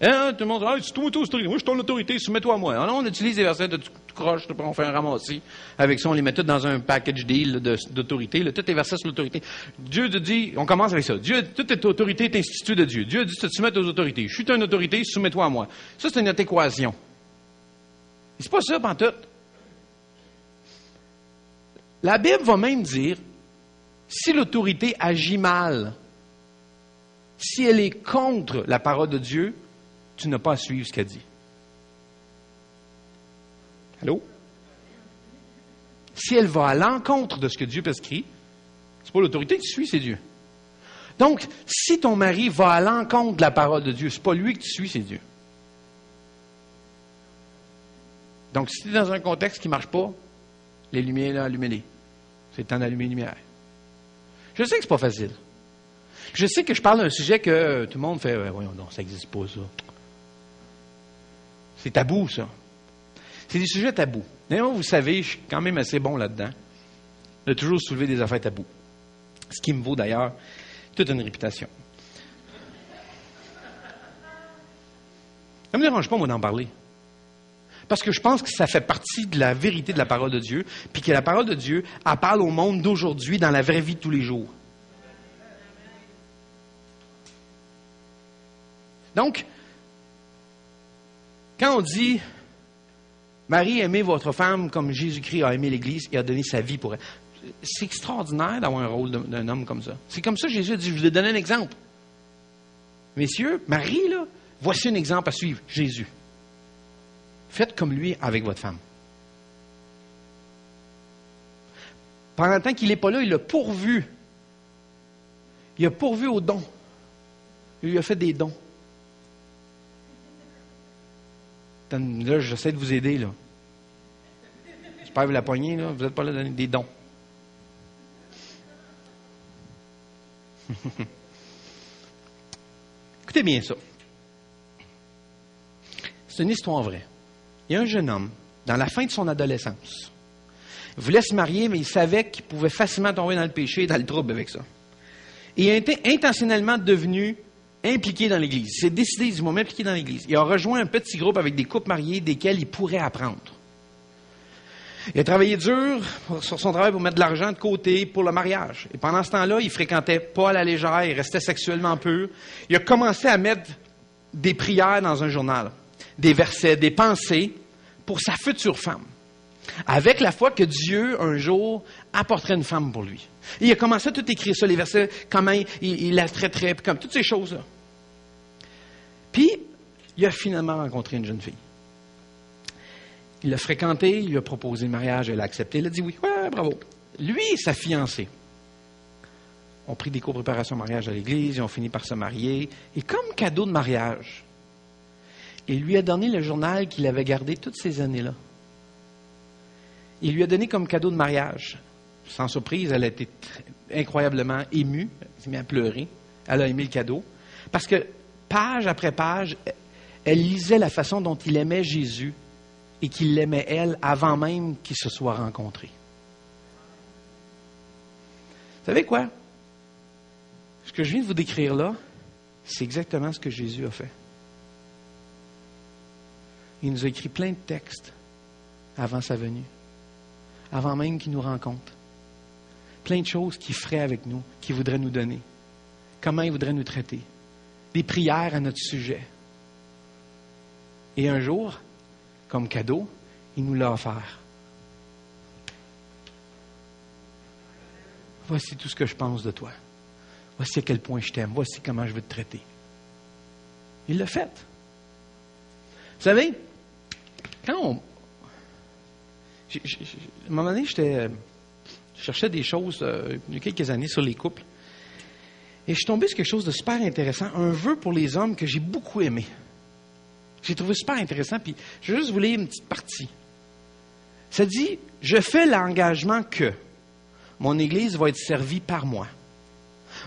Hein, tout le monde dit, c'est toi autorité. Moi, je suis ton autorité, soumets-toi à moi. Alors, on utilise des versets de tout croche, on fait un ramassis. Avec ça, on les met tous dans un package deal d'autorité. Tous les versets sur l'autorité. Dieu te dit, on commence avec ça. Toute cette autorité est instituée de Dieu. Dieu dit de te soumettre aux autorités. Je suis une autorité, soumets-toi à moi. Ça, c'est notre équation. Et c'est pas ça, pantoute. La Bible va même dire, si l'autorité agit mal, si elle est contre la parole de Dieu, tu n'as pas à suivre ce qu'elle dit. Allô? Si elle va à l'encontre de ce que Dieu prescrit, c'est pas l'autorité que tu suis, c'est Dieu. Donc, si ton mari va à l'encontre de la parole de Dieu, c'est pas lui que tu suis, c'est Dieu. Donc, si tu es dans un contexte qui ne marche pas, les lumières, là, allumez-les. C'est le temps d'allumer les lumières. Je sais que c'est pas facile. Je sais que je parle d'un sujet que tout le monde fait, voyons non, ça n'existe pas, ça. C'est tabou, ça. C'est des sujets tabous. D'ailleurs, vous savez, je suis quand même assez bon là-dedans, de toujours soulever des affaires tabous. Ce qui me vaut d'ailleurs toute une réputation. Ça ne me dérange pas, moi, d'en parler. Parce que je pense que ça fait partie de la vérité de la parole de Dieu, puis que la parole de Dieu, elle parle au monde d'aujourd'hui dans la vraie vie de tous les jours. Donc, quand on dit « Marie, aimez votre femme comme Jésus-Christ a aimé l'Église et a donné sa vie pour elle », c'est extraordinaire d'avoir un rôle d'un homme comme ça. C'est comme ça que Jésus a dit « Je vous ai donné un exemple. » Messieurs, Marie, là, voici un exemple à suivre, Jésus. Faites comme lui avec votre femme. Pendant le temps qu'il n'est pas là, il l'a pourvu. Il a pourvu aux dons. Il lui a fait des dons. Là, j'essaie de vous aider, là. J'espère que vous la poignez, là. Vous n'êtes pas là à donner des dons. Écoutez bien ça. C'est une histoire vraie. Il y a un jeune homme, dans la fin de son adolescence. Il voulait se marier, mais il savait qu'il pouvait facilement tomber dans le péché et dans le trouble avec ça. Et il a été intentionnellement devenu impliqué dans l'Église. Il s'est décidé, il dit, moi, m'impliquer dans l'Église. Il a rejoint un petit groupe avec des couples mariés desquels il pourrait apprendre. Il a travaillé dur sur son travail pour mettre de l'argent de côté pour le mariage. Et pendant ce temps-là, il fréquentait pas à la légère, il restait sexuellement pur. Il a commencé à mettre des prières dans un journal, des versets, des pensées pour sa future femme. Avec la foi que Dieu, un jour, apporterait une femme pour lui. Et il a commencé à tout écrire ça, les versets, comment il la traiterait, comme toutes ces choses-là. Puis, il a finalement rencontré une jeune fille. Il l'a fréquentée, il lui a proposé le mariage, elle a accepté, elle a dit oui, ouais, bravo. Lui et sa fiancée ont pris des cours de préparation au mariage à l'église, ils ont fini par se marier, et comme cadeau de mariage, il lui a donné le journal qu'il avait gardé toutes ces années-là. Il lui a donné comme cadeau de mariage. Sans surprise, elle a été incroyablement émue, elle s'est mise à pleurer, elle a aimé le cadeau, parce que page après page, elle lisait la façon dont il aimait Jésus et qu'il l'aimait elle avant même qu'ils se soient rencontrés. Vous savez quoi? Ce que je viens de vous décrire là, c'est exactement ce que Jésus a fait. Il nous a écrit plein de textes avant sa venue, avant même qu'il nous rencontre. Plein de choses qu'il ferait avec nous, qu'il voudrait nous donner. Comment il voudrait nous traiter. Des prières à notre sujet. Et un jour, comme cadeau, il nous l'a offert. Voici tout ce que je pense de toi. Voici à quel point je t'aime. Voici comment je veux te traiter. Il l'a fait. Vous savez, quand on... à un moment donné, je cherchais des choses il y a quelques années sur les couples. Et je suis tombé sur quelque chose de super intéressant. Un vœu pour les hommes que j'ai beaucoup aimé. J'ai trouvé super intéressant. Puis je vais juste vous lire une petite partie. Ça dit, « Je fais l'engagement que mon Église va être servie par moi.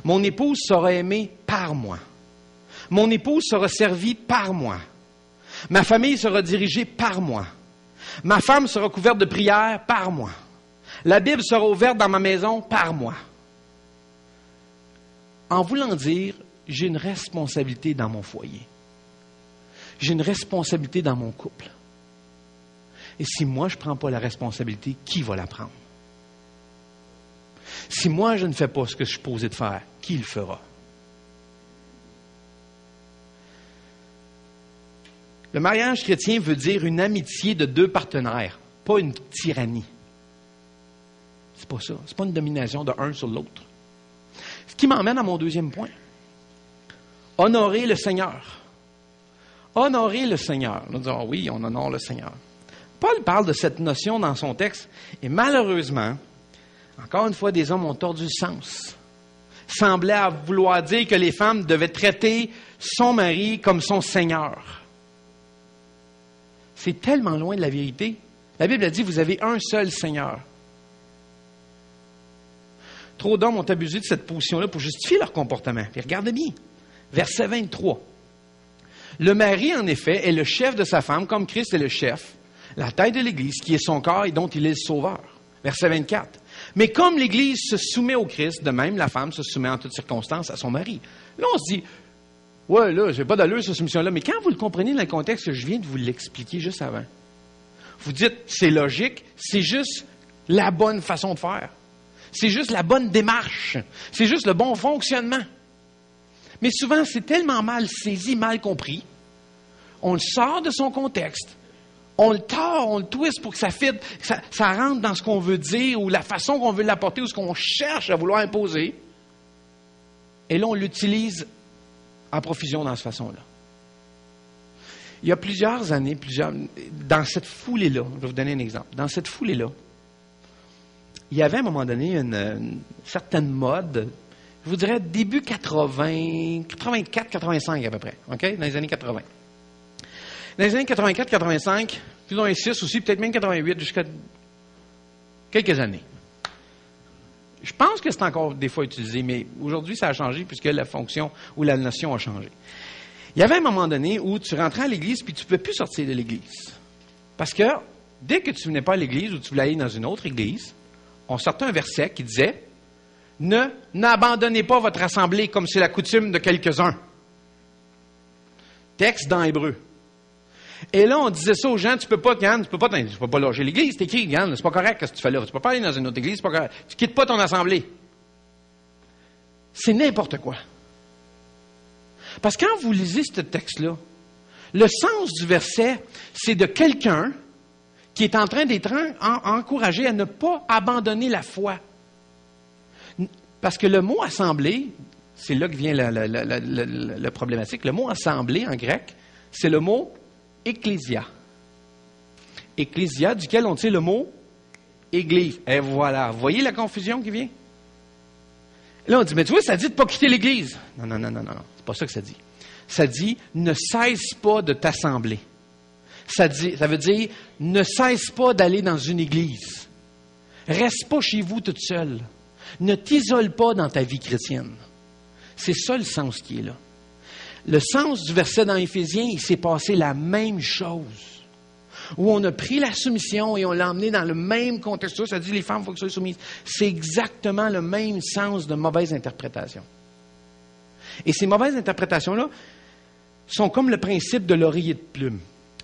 Mon épouse sera aimée par moi. Mon épouse sera servie par moi. Ma famille sera dirigée par moi. Ma femme sera couverte de prières par moi. La Bible sera ouverte dans ma maison par moi. » En voulant dire, j'ai une responsabilité dans mon foyer. J'ai une responsabilité dans mon couple. Et si moi, je ne prends pas la responsabilité, qui va la prendre? Si moi, je ne fais pas ce que je suis posé de faire, qui le fera? Le mariage chrétien veut dire une amitié de deux partenaires, pas une tyrannie. C'est pas ça. C'est pas une domination de un sur l'autre. Ce qui m'emmène à mon deuxième point. Honorer le Seigneur. Honorer le Seigneur. Nous disons, oui, on honore le Seigneur. Paul parle de cette notion dans son texte, et malheureusement, encore une fois, des hommes ont tordu le sens. Semblait à vouloir dire que les femmes devaient traiter son mari comme son Seigneur. C'est tellement loin de la vérité. La Bible a dit, vous avez un seul Seigneur. Trop d'hommes ont abusé de cette position-là pour justifier leur comportement. Puis regardez bien, verset 23. Le mari, en effet, est le chef de sa femme, comme Christ est le chef, la tête de l'Église, qui est son corps et dont il est le sauveur. Verset 24. Mais comme l'Église se soumet au Christ, de même la femme se soumet en toutes circonstances à son mari. Là, on se dit, Ouais, là, j'ai pas d'allure sur cette mission-là. Mais quand vous le comprenez dans le contexte que je viens de vous l'expliquer juste avant, vous dites, c'est logique, c'est juste la bonne façon de faire. C'est juste la bonne démarche. C'est juste le bon fonctionnement. Mais souvent, c'est tellement mal saisi, mal compris. On le sort de son contexte. On le tord, on le twist pour que ça fitte, que ça rentre dans ce qu'on veut dire ou la façon qu'on veut l'apporter ou ce qu'on cherche à vouloir imposer. Et là, on l'utilise en profusion dans cette façon-là. Il y a plusieurs années, dans cette foulée-là, je vais vous donner un exemple. Dans cette foulée-là, il y avait à un moment donné une certaine mode, je vous dirais début 80, 84, 85 à peu près, OK? Dans les années 80. Dans les années 84, 85, plus ou moins 6 aussi, peut-être même 88, jusqu'à quelques années. Je pense que c'est encore des fois utilisé, mais aujourd'hui, ça a changé puisque la fonction ou la notion a changé. Il y avait un moment donné où tu rentrais à l'église puis tu ne pouvais plus sortir de l'église. Parce que dès que tu venais pas à l'église ou tu voulais aller dans une autre église, on sortait un verset qui disait « N'abandonnez pas votre assemblée comme c'est la coutume de quelques-uns. » Texte dans Hébreu. Et là, on disait ça aux gens, tu peux pas loger l'église, c'est écrit, Yann, c'est pas correct ce que tu fais là. Tu peux pas aller dans une autre église, c'est pas correct. Tu quittes pas ton assemblée. C'est n'importe quoi. Parce que quand vous lisez ce texte-là, le sens du verset, c'est de quelqu'un qui est en train d'être encouragé à ne pas abandonner la foi. Parce que le mot assemblée, c'est là que vient la problématique. Le mot assemblée en grec, c'est le mot ecclésia. Ecclésia, duquel on tire le mot église. Et voilà. Vous voyez la confusion qui vient? Là, on dit, mais tu vois, ça dit de ne pas quitter l'église. Non. C'est pas ça que ça dit. Ça dit, ne cesse pas de t'assembler. Ça veut dire, ne cesse pas d'aller dans une église. Reste pas chez vous toute seule. Ne t'isole pas dans ta vie chrétienne. C'est ça le sens qui est là. Le sens du verset dans Éphésiens, il s'est passé la même chose. Où on a pris la soumission et on l'a emmené dans le même contexte. Ça dit les femmes, il faut qu'elles soient soumises. C'est exactement le même sens de mauvaise interprétation. Et ces mauvaises interprétations-là sont comme le principe de l'oreiller de plume.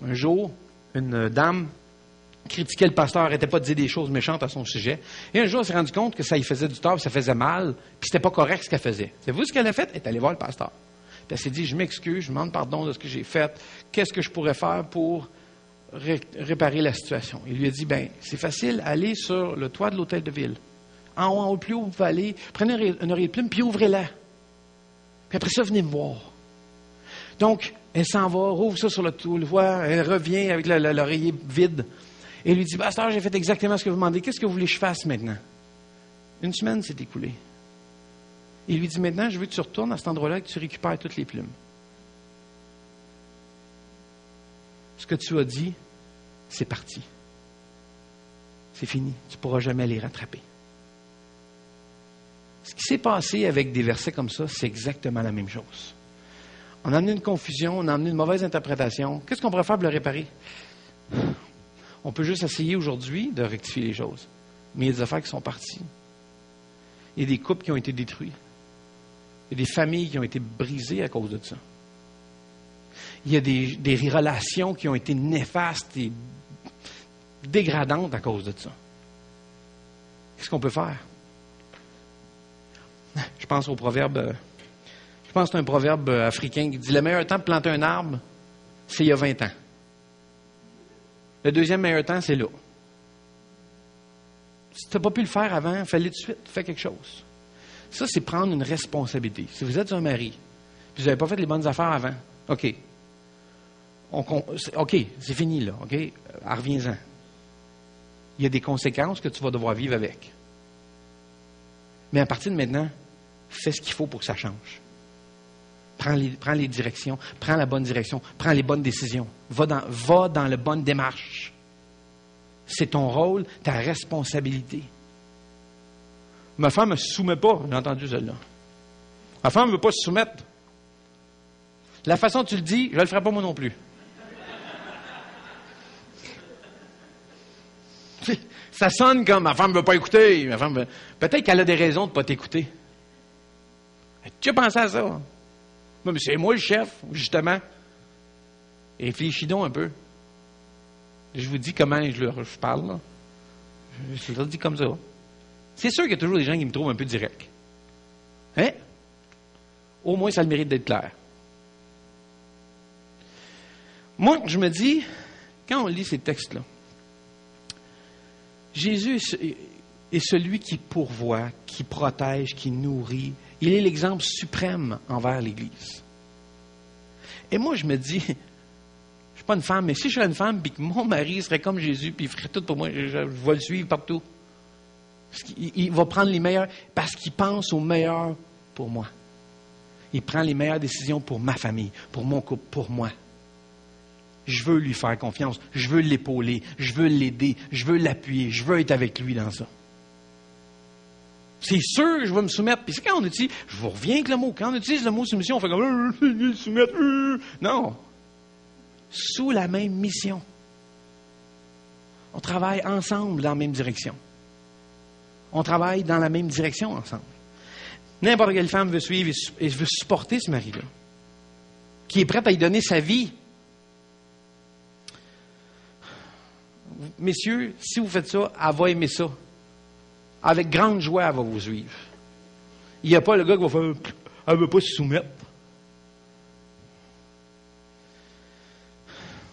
Un jour, une dame critiquait le pasteur, n'arrêtait pas de dire des choses méchantes à son sujet. Et un jour, elle s'est rendue compte que ça lui faisait du tort, ça faisait mal, puis c'était pas correct ce qu'elle faisait. Savez-vous ce qu'elle a fait? Elle est allée voir le pasteur. Puis elle s'est dit, je m'excuse, je demande pardon de ce que j'ai fait. Qu'est-ce que je pourrais faire pour réparer la situation? Il lui a dit, c'est facile, allez sur le toit de l'hôtel de ville. En haut, au plus haut, vous pouvez aller, prenez une oreille de plume, puis ouvrez-la. Puis après ça, venez me voir. Donc, elle s'en va, rouvre ça sur le toit, elle revient avec l'oreiller vide. Et il lui dit, pasteur, j'ai fait exactement ce que vous demandez. Qu'est-ce que vous voulez que je fasse maintenant? Une semaine s'est écoulée. Il lui dit, maintenant, je veux que tu retournes à cet endroit-là et que tu récupères toutes les plumes. Ce que tu as dit, c'est parti. C'est fini. Tu ne pourras jamais les rattraper. Ce qui s'est passé avec des versets comme ça, c'est exactement la même chose. On a amené une confusion, on a amené une mauvaise interprétation. Qu'est-ce qu'on pourrait faire pour le réparer? On peut juste essayer aujourd'hui de rectifier les choses. Mais il y a des affaires qui sont parties. Il y a des couples qui ont été détruits. Il y a des familles qui ont été brisées à cause de ça. Il y a des relations qui ont été néfastes et dégradantes à cause de ça. Qu'est-ce qu'on peut faire? Je pense au proverbe... Je pense que c'est un proverbe africain qui dit « Le meilleur temps de planter un arbre, c'est il y a 20 ans. Le deuxième meilleur temps, c'est là. Si tu n'as pas pu le faire avant, fais-le tout de suite, fais quelque chose. » Ça, c'est prendre une responsabilité. Si vous êtes un mari, puis vous n'avez pas fait les bonnes affaires avant, OK. OK, c'est fini là, OK? Reviens-en. Il y a des conséquences que tu vas devoir vivre avec. Mais à partir de maintenant, fais ce qu'il faut pour que ça change. Prends les directions, prends la bonne direction, prends les bonnes décisions. Va dans la bonne démarche. C'est ton rôle, ta responsabilité. Ma femme ne se soumet pas, j'ai entendu celle-là. Ma femme ne veut pas se soumettre. La façon dont tu le dis, je ne le ferai pas moi non plus. Ça sonne comme ma femme ne veut pas écouter. Peut-être qu'elle a des raisons de ne pas t'écouter. Tu as pensé à ça? Mais c'est moi le chef, justement. Réfléchis donc un peu. Je vous dis comment je parle, là. Je le dis comme ça. C'est sûr qu'il y a toujours des gens qui me trouvent un peu direct. Hein? Au moins, ça a le mérite d'être clair. Moi, je me dis, quand on lit ces textes-là, Jésus est celui qui pourvoit, qui protège, qui nourrit. Il est l'exemple suprême envers l'Église. Et moi, je me dis, je ne suis pas une femme, mais si je serais une femme, puis que mon mari serait comme Jésus, puis il ferait tout pour moi, je vais le suivre partout. Il va prendre les meilleurs, parce qu'il pense au meilleur pour moi. Il prend les meilleures décisions pour ma famille, pour mon couple, pour moi. Je veux lui faire confiance, je veux l'épauler, je veux l'aider, je veux l'appuyer, je veux être avec lui dans ça. C'est sûr que je vais me soumettre. Puis c'est quand on utilise, je vous reviens avec le mot, quand on utilise le mot soumission, on fait comme soumettre. Non. Sous la même mission. On travaille ensemble dans la même direction. On travaille dans la même direction ensemble. N'importe quelle femme veut suivre et veut supporter ce mari-là, qui est prête à y donner sa vie. Messieurs, si vous faites ça, elle va aimer ça. Avec grande joie, elle va vous suivre. Il n'y a pas le gars qui va faire « elle ne veut pas se soumettre ».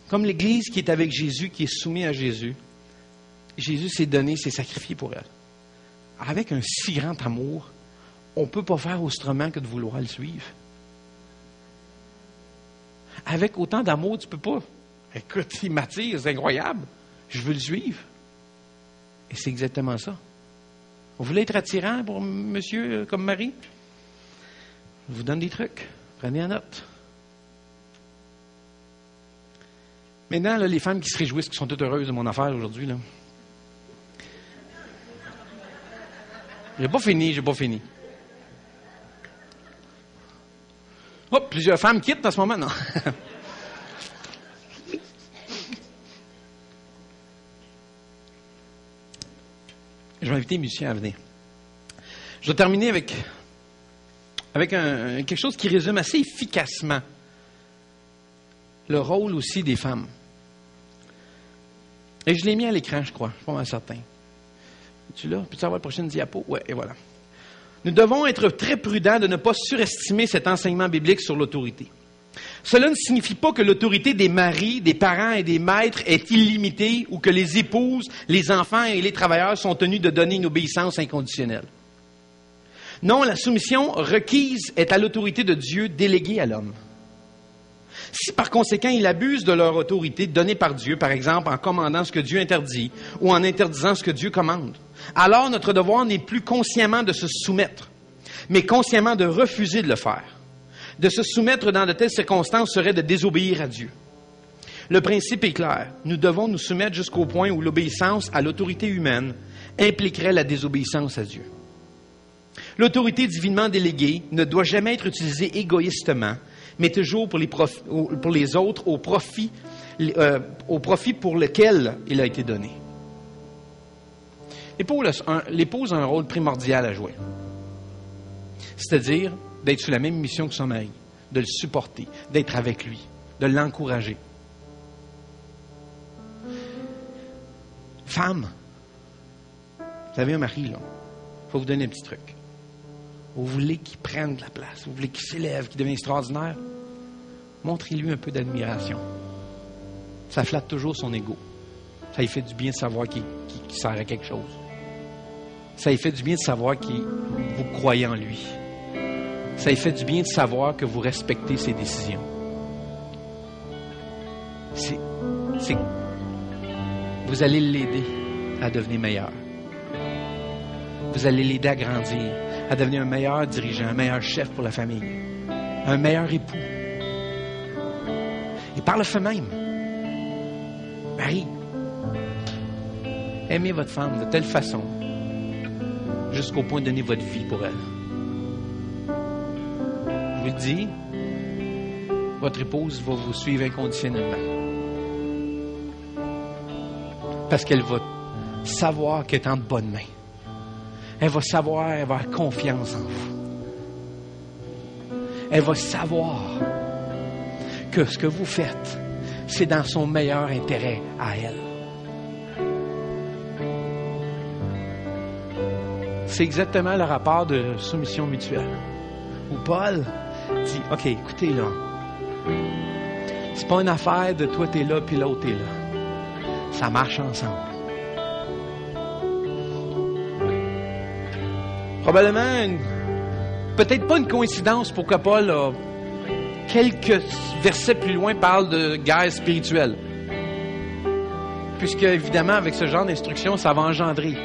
Comme l'Église qui est avec Jésus, qui est soumise à Jésus, Jésus s'est donné, s'est sacrifié pour elle. Avec un si grand amour, on ne peut pas faire autrement que de vouloir le suivre. Avec autant d'amour, tu ne peux pas. Écoute, il m'attire, c'est incroyable. Je veux le suivre. Et c'est exactement ça. Vous voulez être attirant pour monsieur comme mari? Je vous donne des trucs. Prenez en note. Maintenant, là, les femmes qui se réjouissent, qui sont toutes heureuses de mon affaire aujourd'hui, là. J'ai pas fini. Oh, plusieurs femmes quittent en ce moment, non? Je vais inviter les musiciens à venir. Je vais terminer avec quelque chose qui résume assez efficacement le rôle aussi des femmes. Et je l'ai mis à l'écran, je crois. Je suis pas mal certain. Es-tu là? Peux-tu avoir la prochaine diapo? Oui, et voilà. Nous devons être très prudents de ne pas surestimer cet enseignement biblique sur l'autorité. Cela ne signifie pas que l'autorité des maris, des parents et des maîtres est illimitée ou que les épouses, les enfants et les travailleurs sont tenus de donner une obéissance inconditionnelle. Non, la soumission requise est à l'autorité de Dieu déléguée à l'homme. Si par conséquent ils abusent de leur autorité donnée par Dieu, par exemple en commandant ce que Dieu interdit ou en interdisant ce que Dieu commande, alors notre devoir n'est plus consciemment de se soumettre, mais consciemment de refuser de le faire. De se soumettre dans de telles circonstances serait de désobéir à Dieu. Le principe est clair. Nous devons nous soumettre jusqu'au point où l'obéissance à l'autorité humaine impliquerait la désobéissance à Dieu. L'autorité divinement déléguée ne doit jamais être utilisée égoïstement, mais toujours pour les autres au profit pour lequel il a été donné. L'épouse a un rôle primordial à jouer. C'est-à-dire d'être sous la même mission que son mari, de le supporter, d'être avec lui, de l'encourager. Femme, vous avez un mari, là. Il faut vous donner un petit truc. Vous voulez qu'il prenne de la place, vous voulez qu'il s'élève, qu'il devienne extraordinaire. Montrez-lui un peu d'admiration. Ça flatte toujours son ego. Ça lui fait du bien de savoir qu'il sert à quelque chose. Ça lui fait du bien de savoir que vous croyez en lui. Ça lui fait du bien de savoir que vous respectez ses décisions. Vous allez l'aider à devenir meilleur. Vous allez l'aider à grandir, à devenir un meilleur dirigeant, un meilleur chef pour la famille, un meilleur époux. Et par le fait même, Marie, aimez votre femme de telle façon, jusqu'au point de donner votre vie pour elle. Je vous le dis, votre épouse va vous suivre inconditionnellement. Parce qu'elle va savoir qu'elle est en de bonnes mains. Elle va savoir, elle va avoir confiance en vous. elle va savoir que ce que vous faites, c'est dans son meilleur intérêt à elle. C'est exactement le rapport de soumission mutuelle. Où Paul dit, OK, écoutez là, c'est pas une affaire de toi t'es là puis l'autre t'es là. Ça marche ensemble. Probablement, peut-être pas une coïncidence pourquoi Paul a quelques versets plus loin parle de guerre spirituelle. Puisque, évidemment, avec ce genre d'instruction, ça va engendrer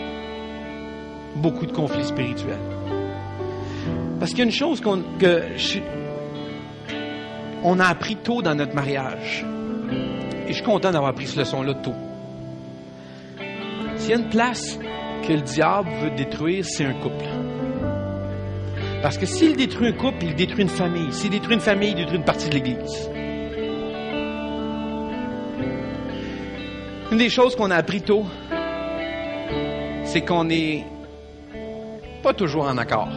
beaucoup de conflits spirituels. Parce qu'il y a une chose qu'on a appris tôt dans notre mariage. Et je suis content d'avoir appris cette leçon-là tôt. S'il y a une place que le diable veut détruire, c'est un couple. Parce que s'il détruit un couple, il détruit une famille. S'il détruit une famille, il détruit une partie de l'Église. Une des choses qu'on a appris tôt, c'est qu'on n'est pas toujours en accord.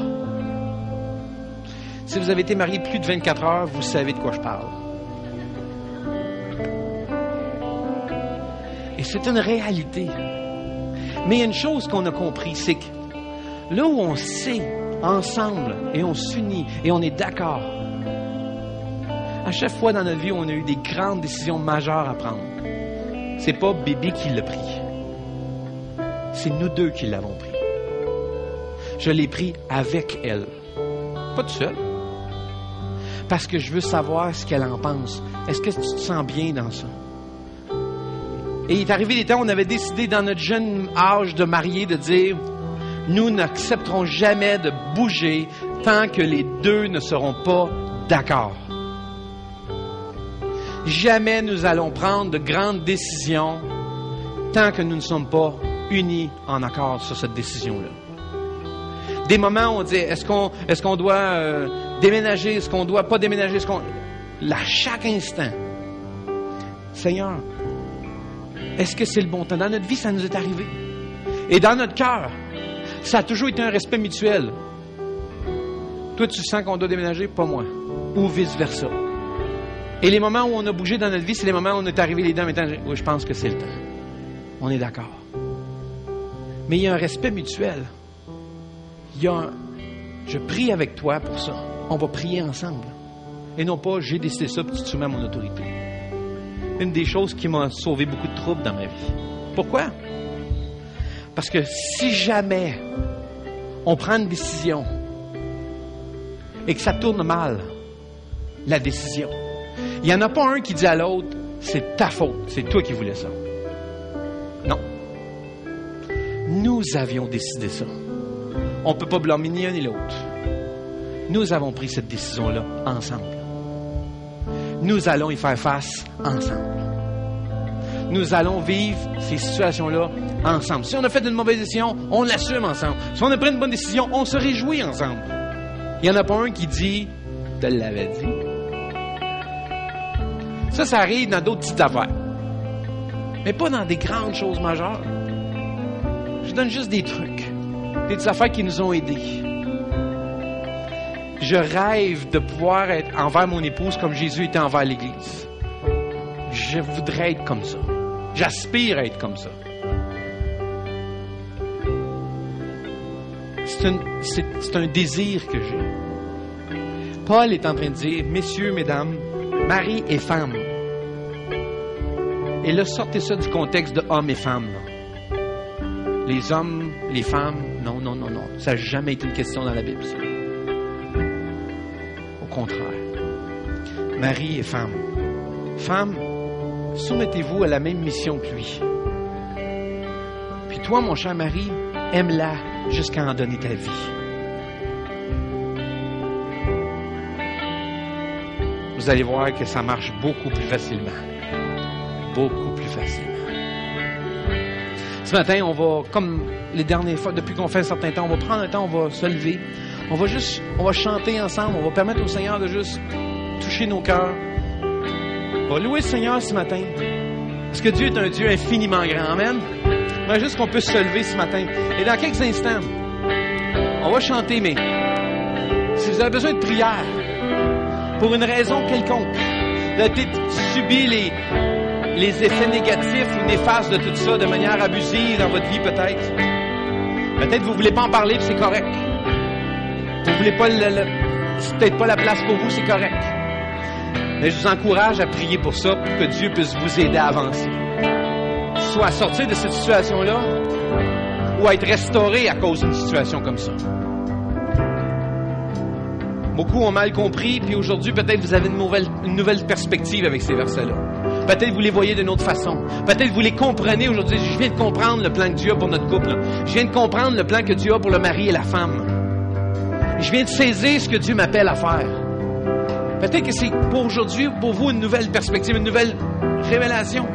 Si vous avez été marié plus de 24 heures, vous savez de quoi je parle. Et c'est une réalité. Mais il y a une chose qu'on a compris, c'est que là où on sait ensemble et on s'unit et on est d'accord, à chaque fois dans notre vie, on a eu des grandes décisions majeures à prendre. C'est pas bébé qui l'a pris. C'est nous deux qui l'avons pris. Je l'ai pris avec elle. Pas tout seul. Parce que je veux savoir ce qu'elle en pense. Est-ce que tu te sens bien dans ça? Et il est arrivé des temps où on avait décidé dans notre jeune âge de marier de dire, nous n'accepterons jamais de bouger tant que les deux ne seront pas d'accord. Jamais nous allons prendre de grandes décisions tant que nous ne sommes pas unis en accord sur cette décision-là. Des moments où on dit, est-ce qu'on doit déménager, est-ce qu'on doit pas déménager, là, chaque instant, Seigneur, est-ce que c'est le bon temps? Dans notre vie, ça nous est arrivé. Et dans notre cœur, ça a toujours été un respect mutuel. Toi, tu sens qu'on doit déménager, pas moi. Ou vice-versa. Et les moments où on a bougé dans notre vie, c'est les moments où on est arrivé les deux en mettant, oui, je pense que c'est le temps. On est d'accord. Mais il y a un respect mutuel. Je prie avec toi pour ça. On va prier ensemble. Et non pas, j'ai décidé ça, puis tu te soumets à mon autorité. Une des choses qui m'a sauvé beaucoup de troubles dans ma vie. Pourquoi? Parce que si jamais on prend une décision et que ça tourne mal, la décision, il n'y en a pas un qui dit à l'autre, c'est ta faute, c'est toi qui voulais ça. Non. Nous avions décidé ça. On ne peut pas blâmer ni un ni l'autre. Nous avons pris cette décision-là ensemble. Nous allons y faire face ensemble. Nous allons vivre ces situations-là ensemble. Si on a fait une mauvaise décision, on l'assume ensemble. Si on a pris une bonne décision, on se réjouit ensemble. Il n'y en a pas un qui dit « te l'avais dit ». Ça arrive dans d'autres petites affaires. Mais pas dans des grandes choses majeures. Je donne juste des trucs. Des petites affaires qui nous ont aidés. Je rêve de pouvoir être envers mon épouse comme Jésus était envers l'Église. Je voudrais être comme ça. J'aspire à être comme ça. C'est un désir que j'ai. Paul est en train de dire, messieurs, mesdames, mari et femme. Et là, sortez ça du contexte de hommes et femmes. Les hommes, les femmes, non. Ça n'a jamais été une question dans la Bible, ça. Au contraire. Mari et femme. Femme, soumettez-vous à la même mission que lui. Puis toi, mon cher mari, aime-la jusqu'à en donner ta vie. Vous allez voir que ça marche beaucoup plus facilement. Beaucoup plus facilement. Ce matin, on va, comme les dernières fois, depuis qu'on fait un certain temps, on va prendre un temps, on va se lever. On va chanter ensemble. On va permettre au Seigneur de juste toucher nos cœurs. On va louer le Seigneur ce matin. Parce que Dieu est un Dieu infiniment grand. Amen. Mais juste qu'on puisse se lever ce matin. Et dans quelques instants, on va chanter, mais si vous avez besoin de prière, pour une raison quelconque. Vous avez peut-être subi les effets négatifs ou néfastes de tout ça de manière abusive dans votre vie, peut-être. Peut-être que vous ne voulez pas en parler, puis c'est correct. Vous voulez pas c'est peut-être pas la place pour vous, c'est correct. Mais je vous encourage à prier pour ça, pour que Dieu puisse vous aider à avancer. Soit à sortir de cette situation-là, ou à être restauré à cause d'une situation comme ça. Beaucoup ont mal compris, puis aujourd'hui, peut-être vous avez une nouvelle perspective avec ces versets-là. Peut-être vous les voyez d'une autre façon. Peut-être vous les comprenez aujourd'hui. Je viens de comprendre le plan que Dieu a pour notre couple. Je viens de comprendre le plan que Dieu a pour le mari et la femme. Je viens de saisir ce que Dieu m'appelle à faire. Peut-être que c'est pour aujourd'hui, pour vous, une nouvelle perspective, une nouvelle révélation.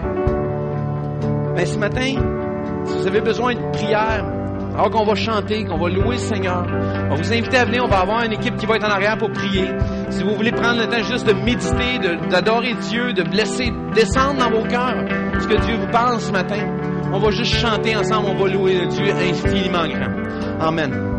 Mais ce matin, si vous avez besoin de prière, alors qu'on va chanter, qu'on va louer le Seigneur, on va vous inviter à venir, on va avoir une équipe qui va être en arrière pour prier. Si vous voulez prendre le temps juste de méditer, d'adorer Dieu, de laisser descendre dans vos cœurs ce que Dieu vous parle ce matin, on va juste chanter ensemble, on va louer le Dieu infiniment grand. Amen.